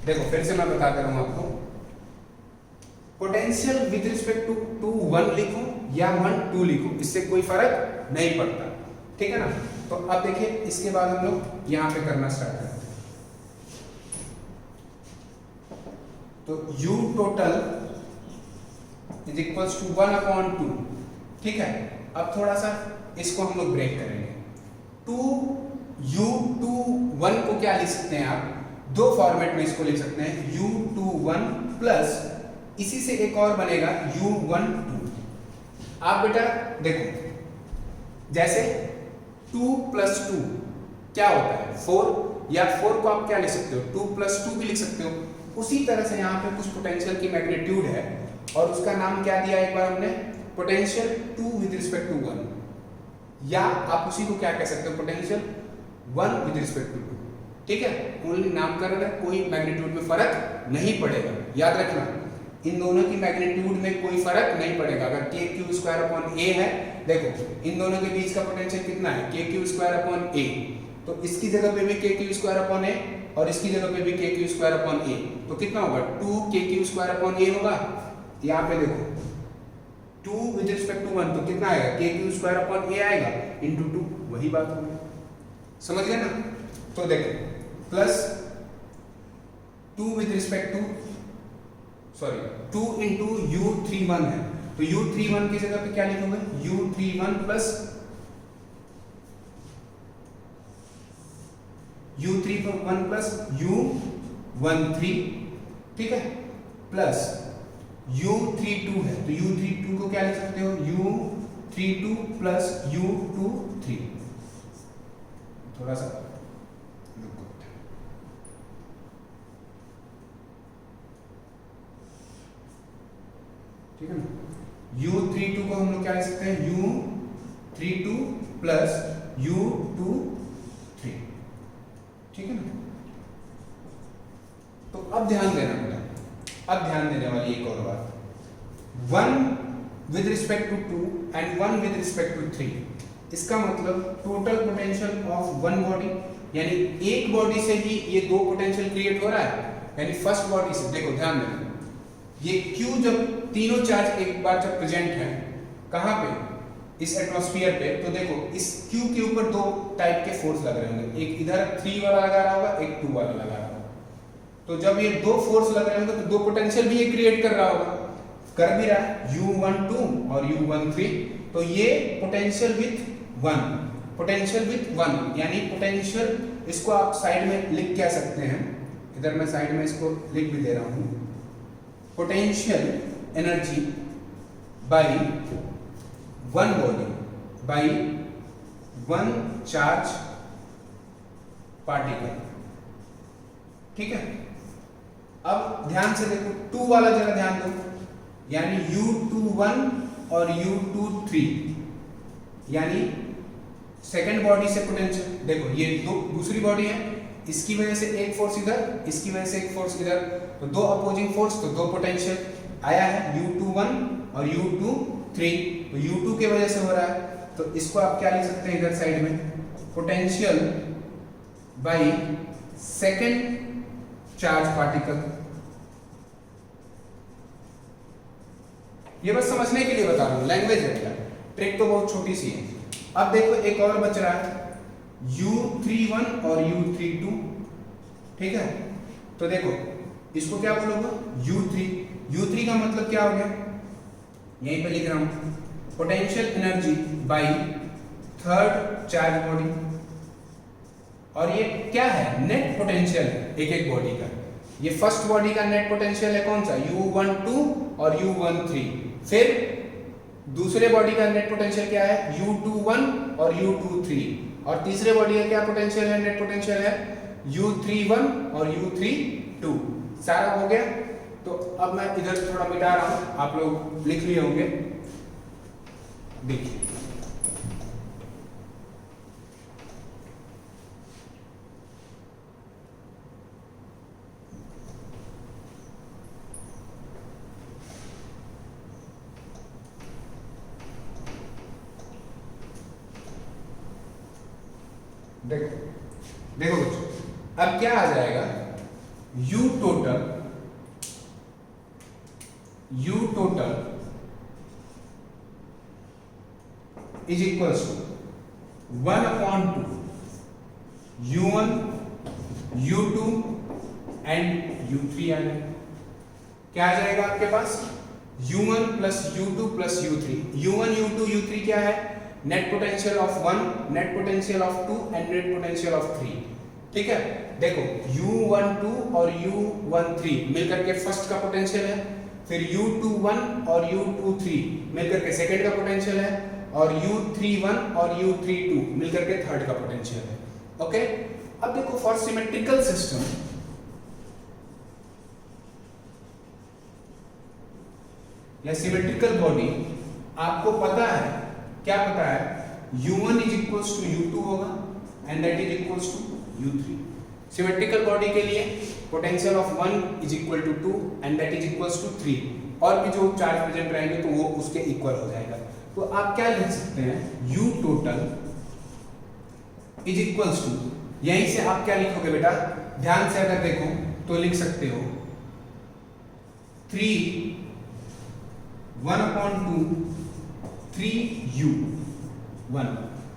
देखो फिर से मैं बताता रहूं आपको, पोटेंशियल विद रिस्पेक्ट टू 1 लिखो या 1 2 लिखो, इससे कोई फर्क नहीं पड़ता, ठीक है ना। तो अब देखिए इसके बाद हम लोग यहां पे करना स्टार्ट करते हैं। तो U total is equals to 1/2, ठीक है। अब थोड़ा सा इसको हम लोग ब्रेक करेंगे। 2U21 को क्या लिख सकते हैं आप, दो फॉर्मेट में इसको लिख सकते हैं, U21 प्लस इसी से एक और बनेगा U12। आप बेटा देखो, जैसे 2 + 2 क्या होता है 4, या 4 को आप क्या लिख सकते हो 2 + 2 भी लिख सकते हो, उसी तरह से यहाँ पे कुछ पोटेंशियल की मैग्नीट्यूड है और उसका नाम क्या दिया एक बार हमने, पोटेंशियल 2 विद रिस्पेक्ट टू 1, या आप उसी को क्या कह सकते हो, पोटेंशियल 1 विद रिस्पेक्ट टू 2। ठीक है, ओनली नामकरण है, कोई मैग्नीट्यूड में फर्क नहीं पड़ेगा, याद रखना इन दोनों की मैग्नीट्यूड में कोई फर्क नहीं पड़ेगा। अगर के क्यू स्क्वायर अपॉन ए है, देखो इन दोनों के बीच का पोटेंशियल कितना है, के क्यू स्क्वायर अपॉन ए, तो इसकी जगह पे भी के क्यू स्क्वायर अपॉन ए और इसकी जगह पे भी के क्यू स्क्वायर अपॉन ए, तो कितना होगा 2 के क्यू स्क्वायर अपॉन ए होगा। यहाँ पे देखो 2 विद रिस्पेक्ट टू 1 तो कितना आएगा, के क्यू स्क्वायर अपॉन ए आएगा इंटू 2, वही बात होगी, समझ गए ना। तो देखो plus 2 with respect to 2 into u31 है, तो u31 की जगह पे क्या लिखोगे, u31 प्लस u13, ठीक है, प्लस u32 है, तो u32 को क्या लिख सकते हो, u32 प्लस u23, थोड़ा सा ठीक है ना, u32 को हम लोग क्या लिख सकते हैं, u32 प्लस u23, ठीक है ना। तो अब ध्यान देना बेटा, अब ध्यान देने वाली एक और बात, 1 with respect to 2 and 1 with respect to 3, इसका मतलब total potential of one body, यानी एक बॉडी से ही ये दो पोटेंशियल क्रिएट हो रहा है, यानी फर्स्ट बॉडी से, देखो ध्यान देना, ये Q जब तीनों चार्ज एक बार जब प्रेजेंट है कहां पे, इस एटमॉस्फेयर पे, तो देखो इस Q के ऊपर दो टाइप के फोर्स लग रहे होंगे, एक इधर 3 वाला लगा रहा होगा, एक 2 वाला लगा रहा होगा। तो जब ये दो फोर्स लग रहे होंगे तो दो पोटेंशियल भी ये क्रिएट कर रहा होगा, कर भी रहा है, U12 और U13, तो ये पोटेंशियल विथ 1, पोटेंशियल विथ 1, यानी पोटेंशियल, इसको आप साइड में लिख क्या सकते हैं, इधर मैं साइड में इसको लिख भी दे रहा हूं, potential energy by one body by one charge particle, ठीक है। अब ध्यान से देखो 2 वाला जरा ध्यान दो, यानी U21 और U23, यानी सेकेंड बॉडी से पोटेंशियल, देखो ये दो दूसरी बॉडी है, इसकी वजह से एक फोर्स इधर, इसकी वजह से एक फोर्स इधर, तो दो अपोजिंग फोर्स, तो दो पोटेंशियल आया है U21 और U23, तो U2 के वजह से हो रहा है, तो इसको आप क्या लिख सकते हैं इधर साइड में, potential by second charge particle. ये बस समझने के लिए बता रहा हूं, लैंग्वेज है क्या, ट्रिक तो बहुत छोटी सी है। अब देखो एक और बच रहा है U31 और U32, ठीक है, तो देखो इसको क्या बोलोगे, U3 का मतलब क्या हो गया, यहीं पे लिख रहा हूं, potential energy by third charge body, और ये क्या है, नेट पोटेंशियल एक एक बॉडी का, ये फर्स्ट बॉडी का नेट पोटेंशियल है कौन सा, U12 और U13, फिर दूसरे बॉडी का नेट पोटेंशियल क्या है, U21 और U23, और तीसरे बॉडी का क्या पोटेंशियल है, नेट पोटेंशियल है U31 और U32, सारा हो गया। तो अब मैं इधर थोड़ा मिटा रहा हूं, आप लोग लिख लिए होंगे, देखिए देखो बच्चों, अब क्या आ जाएगा, U total is equals to 1/2 U1 U2 and U3 आ जाएगा। क्या आ जाएगा आपके पास, U1 plus U2 plus U3, U1 U2 U3 क्या है, net potential of 1, net potential of 2 and net potential of 3, ठीक है। देखो U12 और U13 मिलकर के फर्स्ट का पोटेंशियल है, फिर U21 और U23 मिलकर के सेकंड का पोटेंशियल है, और U31 और U32 मिलकर के थर्ड का पोटेंशियल है, ओके। अब देखो फॉर सिमेट्रिकल सिस्टम या सिमेट्रिकल बॉडी, आपको पता है, क्या पता है, u1 is equals to u2 होगा and that is equals to u3। Symmetrical body के लिए potential of 1 is equal to 2 and that is equals to 3, और भी जो चार्ज प्रेजेंट रहेंगे तो वो उसके इक्वल हो जाएगा। तो आप क्या लिख सकते हैं, u total is equals to, यहीं से आप क्या लिखोगे बेटा, ध्यान से अगर देखो तो लिख सकते हो 3 1/2 3u1,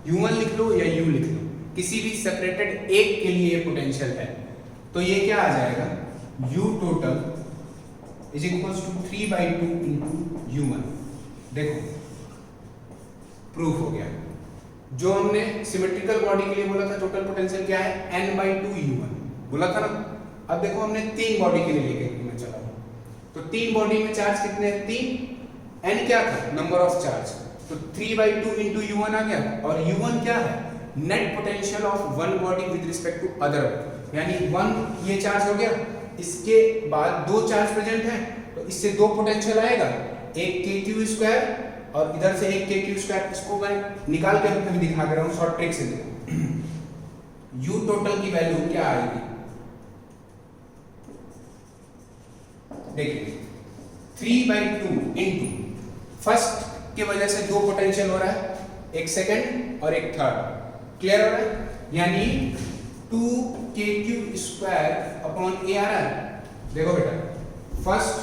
u1 लिख लो या u लिख लो, किसी भी सेपरेटेड एक के लिए ये पोटेंशियल है। तो ये क्या आ जाएगा, u total is equals to 3/2 into u1। देखो प्रूफ हो गया। जो हमने सिमेट्रिकल बॉडी के लिए बोला था टोटल पोटेंशियल क्या है, n/2 u1 बोला था ना। अब देखो हमने 3 बॉडी के लिए लेके मैं चला हूं, तो 3 बॉडी में चार्ज कितने हैं, 3, n क्या था, नंबर ऑफ चार्ज, तो 3/2 इंटू u1 आ गया। और u1 क्या है, net potential of one body with respect to other, यानी 1 ये चार्ज हो गया, इसके बाद 2 चार्ज प्रेजेंट है तो इससे 2 पोटेंशियल आएगा, एक kq² और इधर से एक kq²। इसको मैं निकाल के भी दिखा दे रहा हूं शॉर्ट ट्रिक से। देखो u टोटल की वैल्यू क्या आएगी, देखिए 3/2 इंटू फर्स्ट की वजह से 2 पोटेंशियल हो रहा है, एक सेकंड और एक थर्ड, क्लियर हो रहा है, यानी 2kq² अपॉन a आ रहा है। देखो बेटा फर्स्ट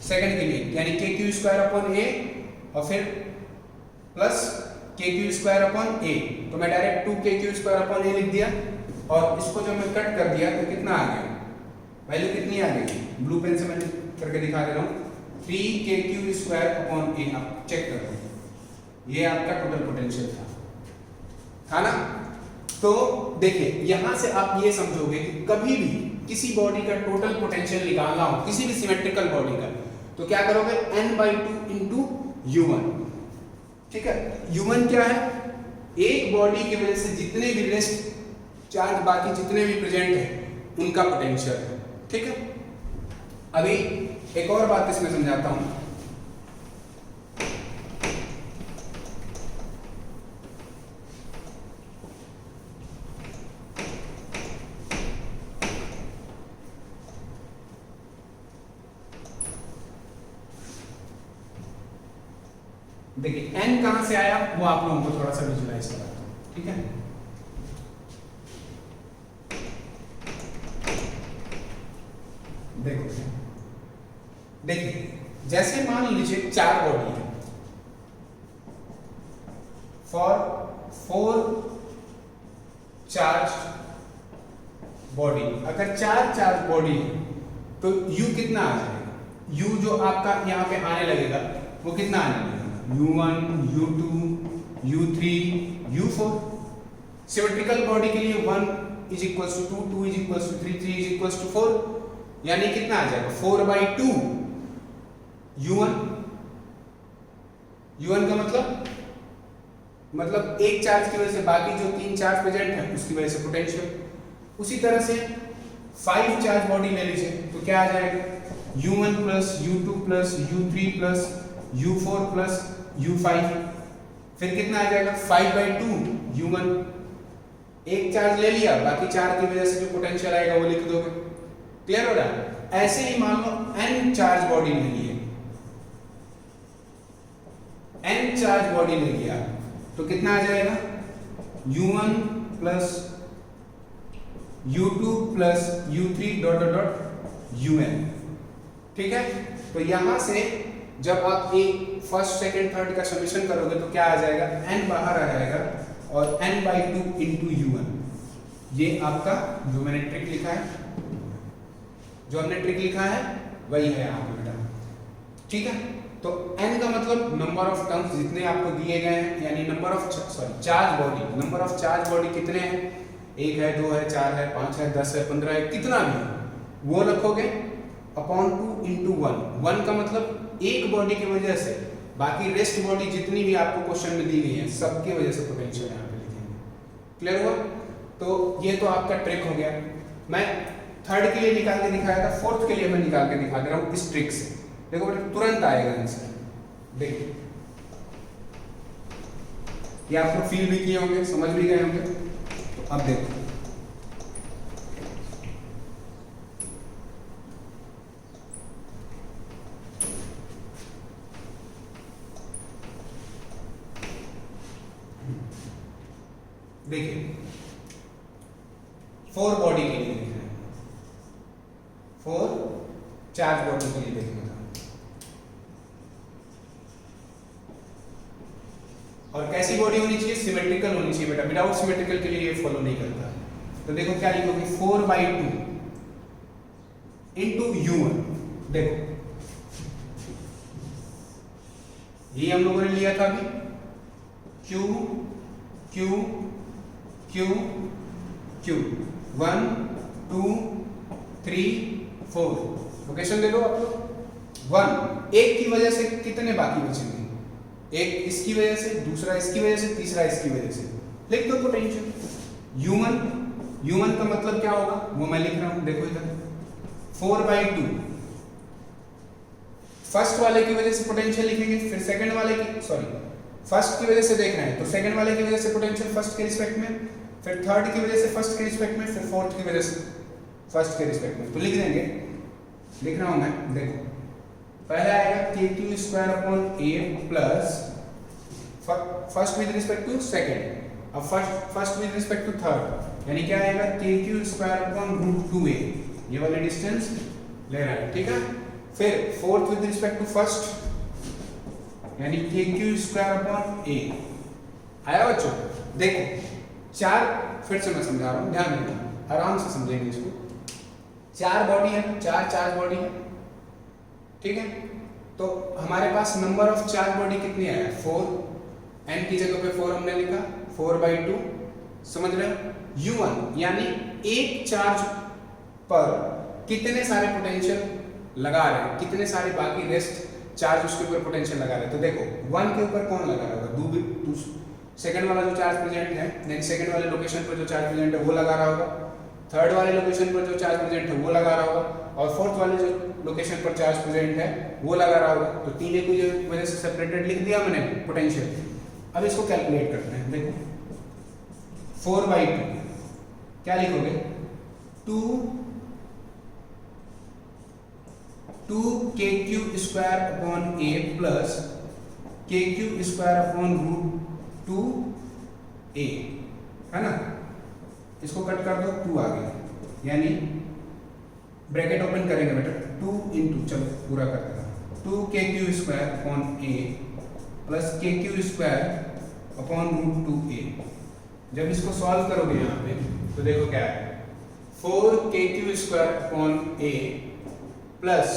सेकंड के लिए यानी kq² अपॉन a और फिर प्लस kq² अपॉन a, तो मैं डायरेक्ट 2kq² अपॉन a लिख दिया, और इसको जब मैं कट कर दिया तो कितना आ गया, वैल्यू कितनी आ गई, ब्लू पेन से मैं करके दिखा दे रहा हूँ, 3kq² अपॉन a। आप चेक कर लो, ये आपका टोटल पोटेंशियल था ना। तो देखिए यहां से आप ये समझोगे कि कभी भी किसी बॉडी का टोटल पोटेंशियल निकालना हो, किसी भी सिमेट्रिकल बॉडी का, तो क्या करोगे, n/2 इंटू u1, ठीक है। u1 क्या है, एक बॉडी की वजह से जितने भी रेस्ट चार्ज बाकी जितने भी प्रेजेंट है उनका पोटेंशियल है, ठीक है। अभी एक और बात इसमें समझाता हूं। देखिए n कहां से आया वो आप लोगों को थोड़ा सा विजुलाइज कराता हूं, ठीक है। देखिए जैसे मान लीजिए 4 बॉडी है, फॉर 4 चार्ज बॉडी, अगर 4 चार्ज बॉडी है तो u कितना आ जाएगा, u जो आपका यहाँ पे आने लगेगा वो कितना आने लगेगा, u1 u2 u3 u4। Symmetrical body के लिए 1 is equals to 2, 2 is equals to 3, 3 is equals to 4, यानी कितना आ जाएगा 4/2 u1। u1 का मतलब एक चार्ज की वजह से बाकी जो 3 चार्ज प्रेजेंट है उसकी वजह से पोटेंशियल। उसी तरह से 5 चार्ज बॉडी ले लीजिए तो क्या आ जाएगा, u1 plus u2 plus u3 plus u4 plus u5, फिर कितना आ जाएगा 5/2 u1। एक चार्ज ले लिया, बाकी 4 की वजह से जो पोटेंशियल आएगा वो लिख दोगे, क्लियर हो रहा है। ऐसे ही मान लो n चार्ज बॉडी ले लिए, n चार्ज बॉडी ले लिया तो कितना आ जाएगा, u1 plus u2 plus u3 dot dot dot un, ठीक है। तो यहां से जब आप एक फर्स्ट सेकंड थर्ड का समीशन करोगे तो क्या आ जाएगा, n बाहर आ जाएगा और n/2 इंटू u1। ये आपका जो मैंने ट्रिक लिखा है, जो हमने ट्रिक लिखा है वही है यहाँ पे बेटा, ठीक है। तो n का मतलब नंबर ऑफ टर्म्स जितने आपको दिए गए हैं, यानी number of charge body, number of charge body कितने हैं, 1 है 2 है 4 है 5 है 10 है 15 है, कितना भी है वो रखोगे अपॉन 2 इंटू 1। 1 का मतलब एक बॉडी की वजह से बाकी रेस्ट बॉडी जितनी भी आपको क्वेश्चन में दी गई है सबकी वजह से पोटेंशियल यहाँ पे लिखेंगे, क्लियर हुआ। तो ये तो आपका ट्रिक हो गया। मैं थर्ड के लिए निकाल के दिखाया था, फोर्थ के लिए मैं निकाल के दिखा दे रहा हूँ इस ट्रिक से। देखो बेटा तुरंत आएगा आंसर। देखिए ये आपको फील भी किए होंगे, समझ भी गए होंगे। तो अब देखो देखिए 4 बॉडी के लिए लिखना है, 4 चार्ज बॉडी के लिए लिखना था। और कैसी बॉडी होनी चाहिए? सिमेट्रिकल होनी चाहिए बेटा, विदाउट सिमेट्रिकल के लिए ये फॉलो नहीं करता। तो देखो क्या लिखोगे, 4/2 इंटू u1। देखो ये हम लोगों ने लिया था अभी, q q q q 1 2 3 4। Location दे दो आप लोग। 1 एक की वजह से कितने बाकी बचेंगे? एक इसकी वजह से, दूसरा इसकी वजह से, तीसरा इसकी वजह से। लिख दो पोटेंशियल। u1 का मतलब क्या होगा वो मैं लिख रहा हूं, देखो इधर 4/2 फर्स्ट वाले की वजह से पोटेंशियल लिखेंगे, फिर सेकंड वाले की, सॉरी फर्स्ट की वजह से देख रहे हैं तो सेकंड वाले की वजह से पोटेंशियल फर्स्ट के रिस्पेक्ट में, फिर थर्ड की वजह से फर्स्ट के रिस्पेक्ट में, फिर फोर्थ की वजह से फर्स्ट के रिस्पेक्ट में। तो लिख देंगे, लिख रहा हूं मैं, देखो पहला आएगा kq² a plus first with respect to second, अब first with respect to third, यानी क्या आएगा kq²√2a, ये वाली डिस्टेंस ले रहा है, ठीक है। फिर fourth with respect to first, यानी kq²a आया बच्चों। देखो चार, फिर से मैं समझा रहा हूं, ध्यान देना, आराम से समझेंगे इसको। 4 बॉडी है, 4 चार्ज बॉडी है, ठीक है। तो हमारे पास नंबर ऑफ चार्ज बॉडी कितनी आया? 4, n की जगह पे 4 हमने लिखा, 4/2, समझ रहे हो। u1 यानी एक चार्ज पर कितने सारे पोटेंशियल लगा रहे हैं, कितने सारे बाकी रेस्ट चार्ज उसके ऊपर पोटेंशियल लगा रहे हैं। तो देखो 1 के ऊपर कौन लगा रहा होगा? सेकंड वाला जो चार्ज प्रेजेंट है, यानी सेकंड वाले लोकेशन पर जो चार्ज प्रेजेंट है वो लगा रहा होगा, थर्ड वाले लोकेशन पर जो चार्ज प्रेजेंट है वो लगा रहा होगा, और फोर्थ वाले जो लोकेशन पर चार्ज प्रेजेंट है वो लगा रहा होगा। तो तीनों की वजह से सेपरेटेड लिख दिया मैंने पोटेंशियल। अब इसको कैलकुलेट करते हैं। देखो 4/2 क्या लिखोगे? 2kq² a प्लस kq²√2a, है ना। इसको कट कर दो, 2 आ गया, यानी ब्रैकेट ओपन करेंगे बेटा, 2 इंटू, चलो पूरा कर देना, 2kq² प्लस kq²√2a। जब इसको सॉल्व करोगे यहाँ पे तो देखो क्या है, 4kq² प्लस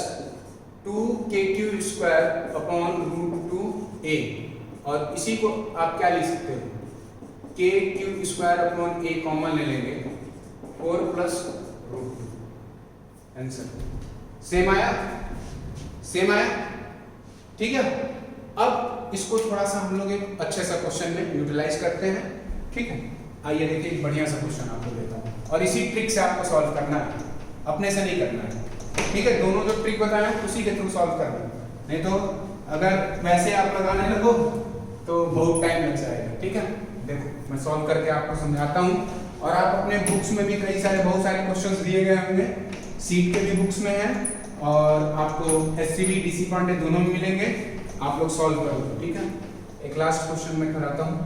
2kq²√2a, और इसी को आप क्या लिख सकते हो, kq²a कॉमन ले लेंगे, 4 प्लस √2, आंसर सेम आया, सेम आया, ठीक है। अब इसको थोड़ा सा हम लोग एक अच्छे सा क्वेश्चन में यूटिलाइज करते हैं, ठीक है। आइए देखिए एक बढ़िया सा क्वेश्चन आपको देता हूँ, और इसी ट्रिक से आपको सॉल्व करना है, अपने से नहीं करना है, ठीक है। दोनों जो ट्रिक बताए हैं उसी के थ्रू सॉल्व करना है, नहीं तो अगर वैसे आप लगाने लगो तो बहुत टाइम लग जाएगा, ठीक है। देखो मैं सॉल्व करके आपको समझाता हूँ, और आप अपने बुक्स में भी कई सारे बहुत सारे क्वेश्चंस दिए गए होंगे, सीट के भी बुक्स में हैं, और आपको SCB DC पांडे दोनों में मिलेंगे, आप लोग सॉल्व करो, ठीक है। एक लास्ट क्वेश्चन मैं कराता हूँ,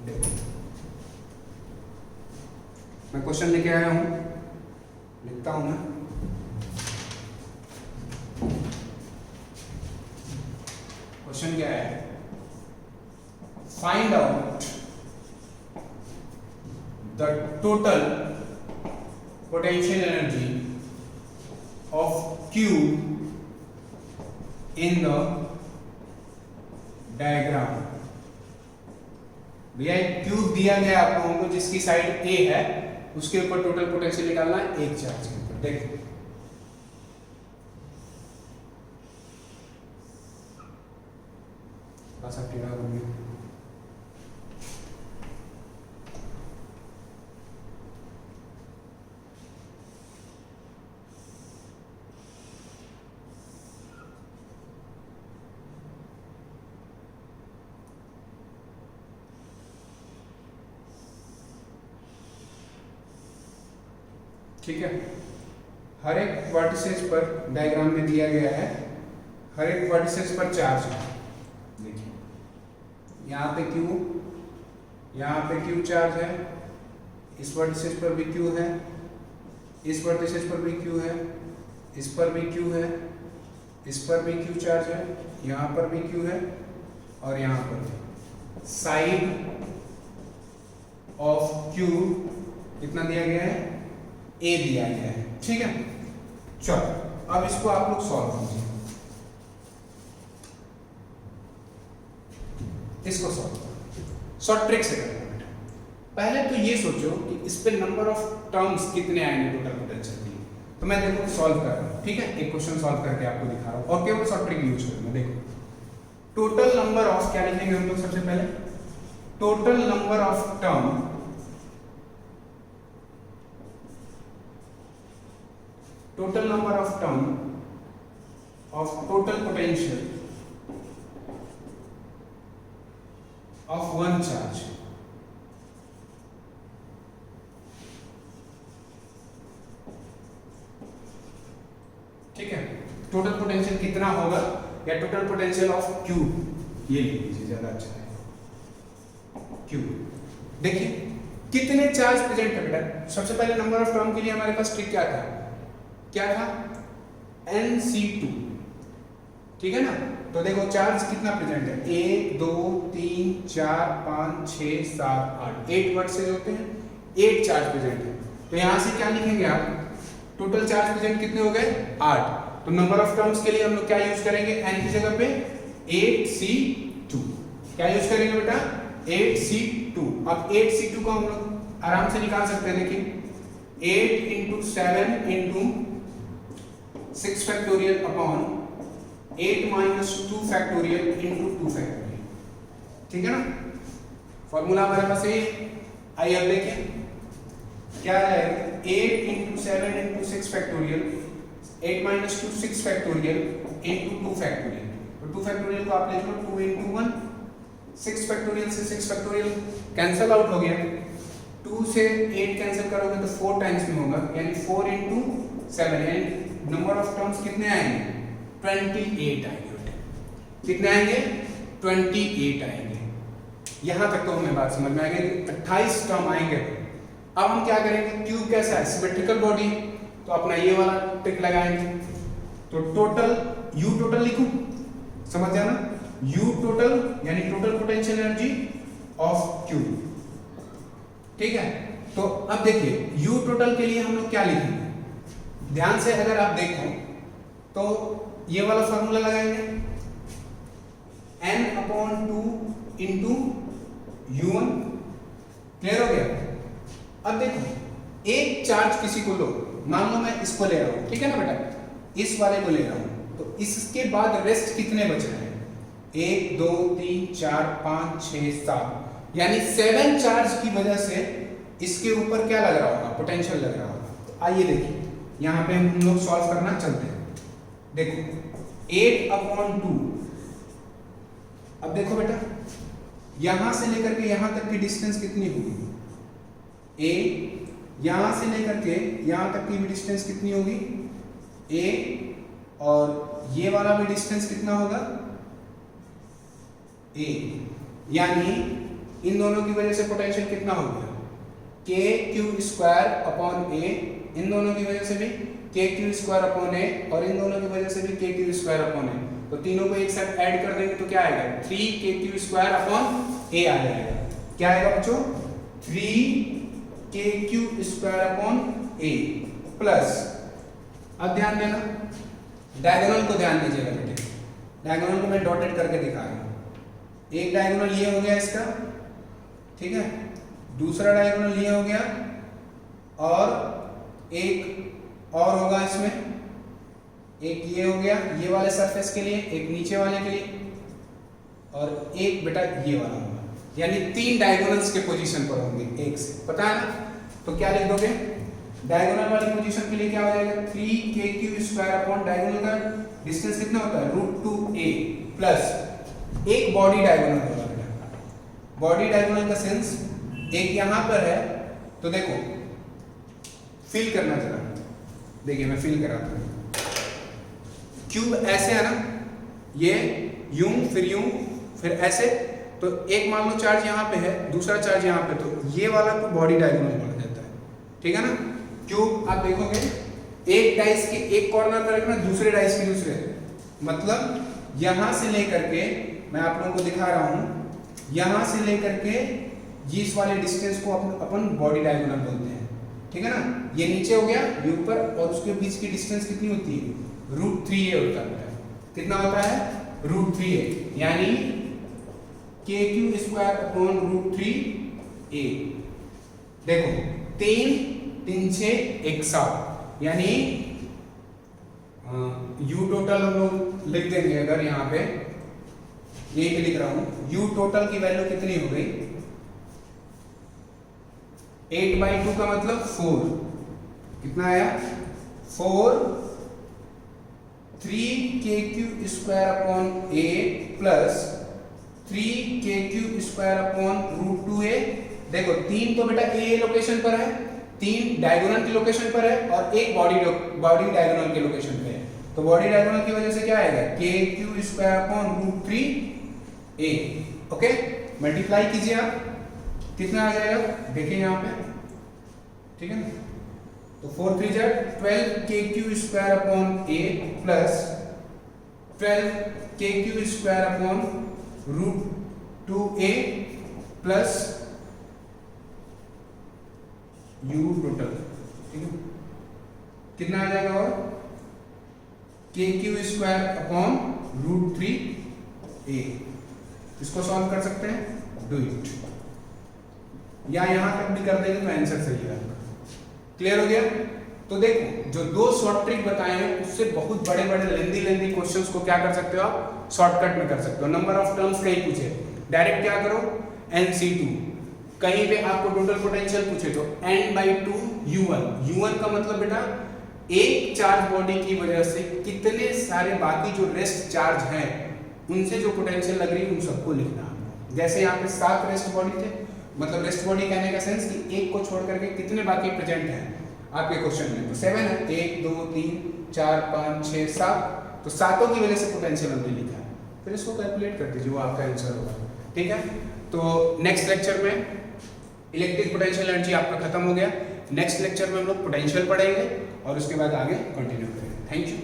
देखो मैं क्वेश्चन लेके आया हूँ, लिखता हूँ मैं। क्वेश्चन क्या है? Find out the total potential energy of cube in the diagram. भैया क्यूब दिया गया आप लोगों को, जिसकी साइड A है उसके ऊपर टोटल पोटेंशियल निकालना है एक चार्ज के ऊपर। देखो बस आप टेढ़ा हो गया, ठीक है, हर एक वर्टिसेस पर डायग्राम में दिया गया है, हर एक वर्टिसेस पर चार्ज है। देखिए यहाँ पे Q, यहाँ पे Q चार्ज है, इस वर्टिसेस पर भी Q है, इस वर्टिसेस पर भी Q है, इस पर भी Q है, इस पर भी Q चार्ज है, यहाँ पर भी Q है और यहाँ पर भी। साइड ऑफ Q कितना दिया गया है, A दिया गया है। ठीक है, चलो अब इसको आप लोग सॉल्व कीजिए, इसको सॉल्व शॉर्ट ट्रिक से करेंगे बेटा। पहले तो ये सोचो कि इस पे नंबर ऑफ टर्म्स कितने आएंगे टोटल पोटेंशियल के लिए। तो मैं देखो सॉल्व कर रहा हूँ, ठीक है, एक क्वेश्चन सॉल्व करके आपको दिखा रहा हूँ और केवल शॉर्ट ट्रिक यूज करूंगा। देखो टोटल नंबर ऑफ, क्या लिखेंगे हम लोग सबसे पहले, total number of term, total number of term of total potential of one charge। ठीक है, टोटल पोटेंशियल कितना होगा या टोटल पोटेंशियल ऑफ Q, ये लिख लीजिए ज्यादा अच्छा है। Q देखिए कितने चार्ज प्रेजेंट है बेटा। सबसे पहले नंबर ऑफ टर्म के लिए हमारे पास ट्रिक क्या था, क्या था, Nc2, ठीक है ना। तो देखो चार्ज कितना प्रेजेंट है, 1 2 3 4 5 6 7 8, 8 वर्टिसेस होते हैं, 8 चार्ज प्रेजेंट है। तो यहां से क्या लिखेंगे आप, टोटल चार्ज प्रेजेंट कितने हो गए, 8। तो नंबर ऑफ टर्म्स के लिए हम लोग क्या यूज करेंगे, n की जगह पे 8c2, क्या यूज करेंगे बेटा, 8c2। अब 8c2 को हम लोग आराम से निकाल सकते हैं, देखिए 8 into 7 into 6 factorial upon 8 minus 2 factorial into 2 factorial, ठीक है ना। फॉर्मूला हमारे पास है, आइए अब देखें क्या है, 8 into 7 into 6 factorial, 8 minus 2 6 factorial into 2 factorial. तो 2 फैक्टोरियल को आप लिख लो 2 into 1, 6 फैक्टोरियल से 6 फैक्टोरियल कैंसिल आउट हो गया, 2 से 8 कैंसिल करोगे तो 4 टाइम्स में होगा, यानी 4 into 7, यानी नंबर ऑफ टर्म्स कितने आएंगे, 28 आएंगे। कितने आएंगे, 28 आएंगे। यहां तक तो हमें बात समझ में आ गई, 28 टर्म आएंगे। अब हम क्या करेंगे, क्यूब कैसा है, सिमेट्रिकल बॉडी, तो अपना ये वाला ट्रिक लगाएंगे। तो टोटल यू टोटल लिखूं, समझ जाना, यू टोटल यानी total potential energy of cube, ठीक है। तो अब देखिए यू टोटल के लिए हम लोग क्या लिखेंगे, ध्यान से अगर आप देखो तो ये वाला फॉर्मूला लगाएंगे, n/2 इंटू u1, क्लियर हो गया। अब देखो एक चार्ज किसी को लो, मान लो मैं इसको ले रहा हूं, ठीक है ना बेटा, इस वाले को ले रहा हूं, तो इसके बाद रेस्ट कितने बच रहे हैं, 1 2 3 4 5 6 7, यानी 7 चार्ज की वजह से इसके ऊपर क्या लग रहा होगा, पोटेंशियल लग रहा होगा। तो आइए देखिए यहाँ पे हम लोग सॉल्व करना चलते हैं। देखो 8/2, अब देखो बेटा यहां से लेकर के यहां तक की डिस्टेंस कितनी होगी, a, यहां से लेकर के यहां तक की भी डिस्टेंस कितनी होगी a, और ये वाला भी डिस्टेंस कितना होगा a, यानी इन दोनों की वजह से पोटेंशियल कितना हो गया, kq²/a, इन दोनों की वजह से भी kq²/a और इन दोनों की वजह से भी kq²/a। तो तीनों को एक साथ ऐड कर देंगे तो क्या आएगा, 3kq²/a आ जाएगा। क्या आएगा बच्चों, 3kq²/a प्लस, अब ध्यान देना डायगोनल को ध्यान दीजिएगा बेटे, डायगोनल को मैं डॉटेड करके दिखा रहा हूं। एक डायगोनल ये हो गया इसका, ठीक है, दूसरा डायगोनल ये हो गया और एक और होगा इसमें, एक ये हो गया ये वाले सरफेस के लिए, एक नीचे वाले के लिए और एक बेटा ये वाला होगा, यानी 3 डायगोनल्स के पोजीशन पर होंगे एक से, पता है ना। तो क्या लिख दोगे, डायगोनल वाली पोजीशन के लिए क्या हो जाएगा, 3kq² डायगोनल का डिस्टेंस कितना होता है, √2a प्लस एक बॉडी डायगोनल होगा बेटा। बॉडी डायगोनल का सेंस एक यहां पर है, तो देखो फील करना जरा, देखिए मैं फील कराता हूँ। क्यूब ऐसे है ना, ये यूं फिर ऐसे, तो एक मान लो चार्ज यहाँ पे है, दूसरा चार्ज यहाँ पे, तो ये वाला तो बॉडी डायगोनल बोला जाता है, ठीक है ना। क्यूब आप देखोगे एक डाइस के एक कॉर्नर पर रखना, दूसरे डाइस के दूसरे, मतलब यहां से लेकर के, मैं आप लोगों को दिखा रहा हूं, यहां से लेकर के इस वाले डिस्टेंस को अपन बॉडी डायगोनल बोलते हैं, ठीक है ना। ये नीचे हो गया, ये ऊपर, और उसके बीच की डिस्टेंस कितनी होती है, √3a होता है। कितना होता है, √3a, यानी KQ²/√3a। देखो 3 3 6 100, यानी U टोटल हम लोग लिख देंगे, अगर यहाँ पे यही पे लिख रहा हूं, U टोटल की वैल्यू कितनी हो गई, 8/2 का मतलब 4, कितना आया 4, 3KQ²/a प्लस 3KQ²/√2a। देखो 3 तो बेटा ए लोकेशन पर है, 3 डायगोनल की लोकेशन पर है, और एक बॉडी डायगोनल के लोकेशन पे है, तो बॉडी डायगोनल की वजह से क्या आएगा, KQ²/√3a। ओके, मल्टीप्लाई कीजिए आप, कितना आ जाएगा, देखिए यहाँ पे, ठीक है ना। तो 4 3 जा 12KQ²/a plus 12KQ²/√2a plus U total, ठीक है, कितना आ जाएगा, और KQ²/√3a। इसको सॉल्व कर सकते हैं, डू इट, या यहां तक भी कर देंगे तो आंसर सही है आपका। क्लियर हो गया। तो देखो जो दो शॉर्ट ट्रिक बताए हैं, उससे बहुत बड़े बड़े लेंदी क्वेश्चंस को क्या कर सकते हो आप, शॉर्टकट में कर सकते हो। नंबर ऑफ टर्म्स कहीं पूछे, डायरेक्ट क्या करो, NC2, कहीं पे आपको टोटल पोटेंशियल पूछे तो N/2 U1 का मतलब बेटा एक चार्ज बॉडी की वजह से कितने सारे बाकी जो रेस्ट चार्ज हैं उनसे जो पोटेंशियल लग रही है उन सबको लिखना है। जैसे यहाँ पे 7 रेस्ट बॉडी थे, मतलब रेस्ट बॉडी कहने का सेंस कि एक को छोड़ करके कितने बाकी प्रेजेंट हैं आपके क्वेश्चन में, तो 7 है, 1 2 3 4 5 6 7, तो सातों की वजह से पोटेंशियल हमने लिखा है, फिर इसको कैलकुलेट कर दीजिए, वो आपका आंसर होगा, ठीक है। तो नेक्स्ट लेक्चर में इलेक्ट्रिक पोटेंशियल एनर्जी आपका खत्म हो गया। नेक्स्ट लेक्चर में हम लोग पोटेंशियल पढ़ेंगे और उसके बाद आगे कंटिन्यू करेंगे। Thank you.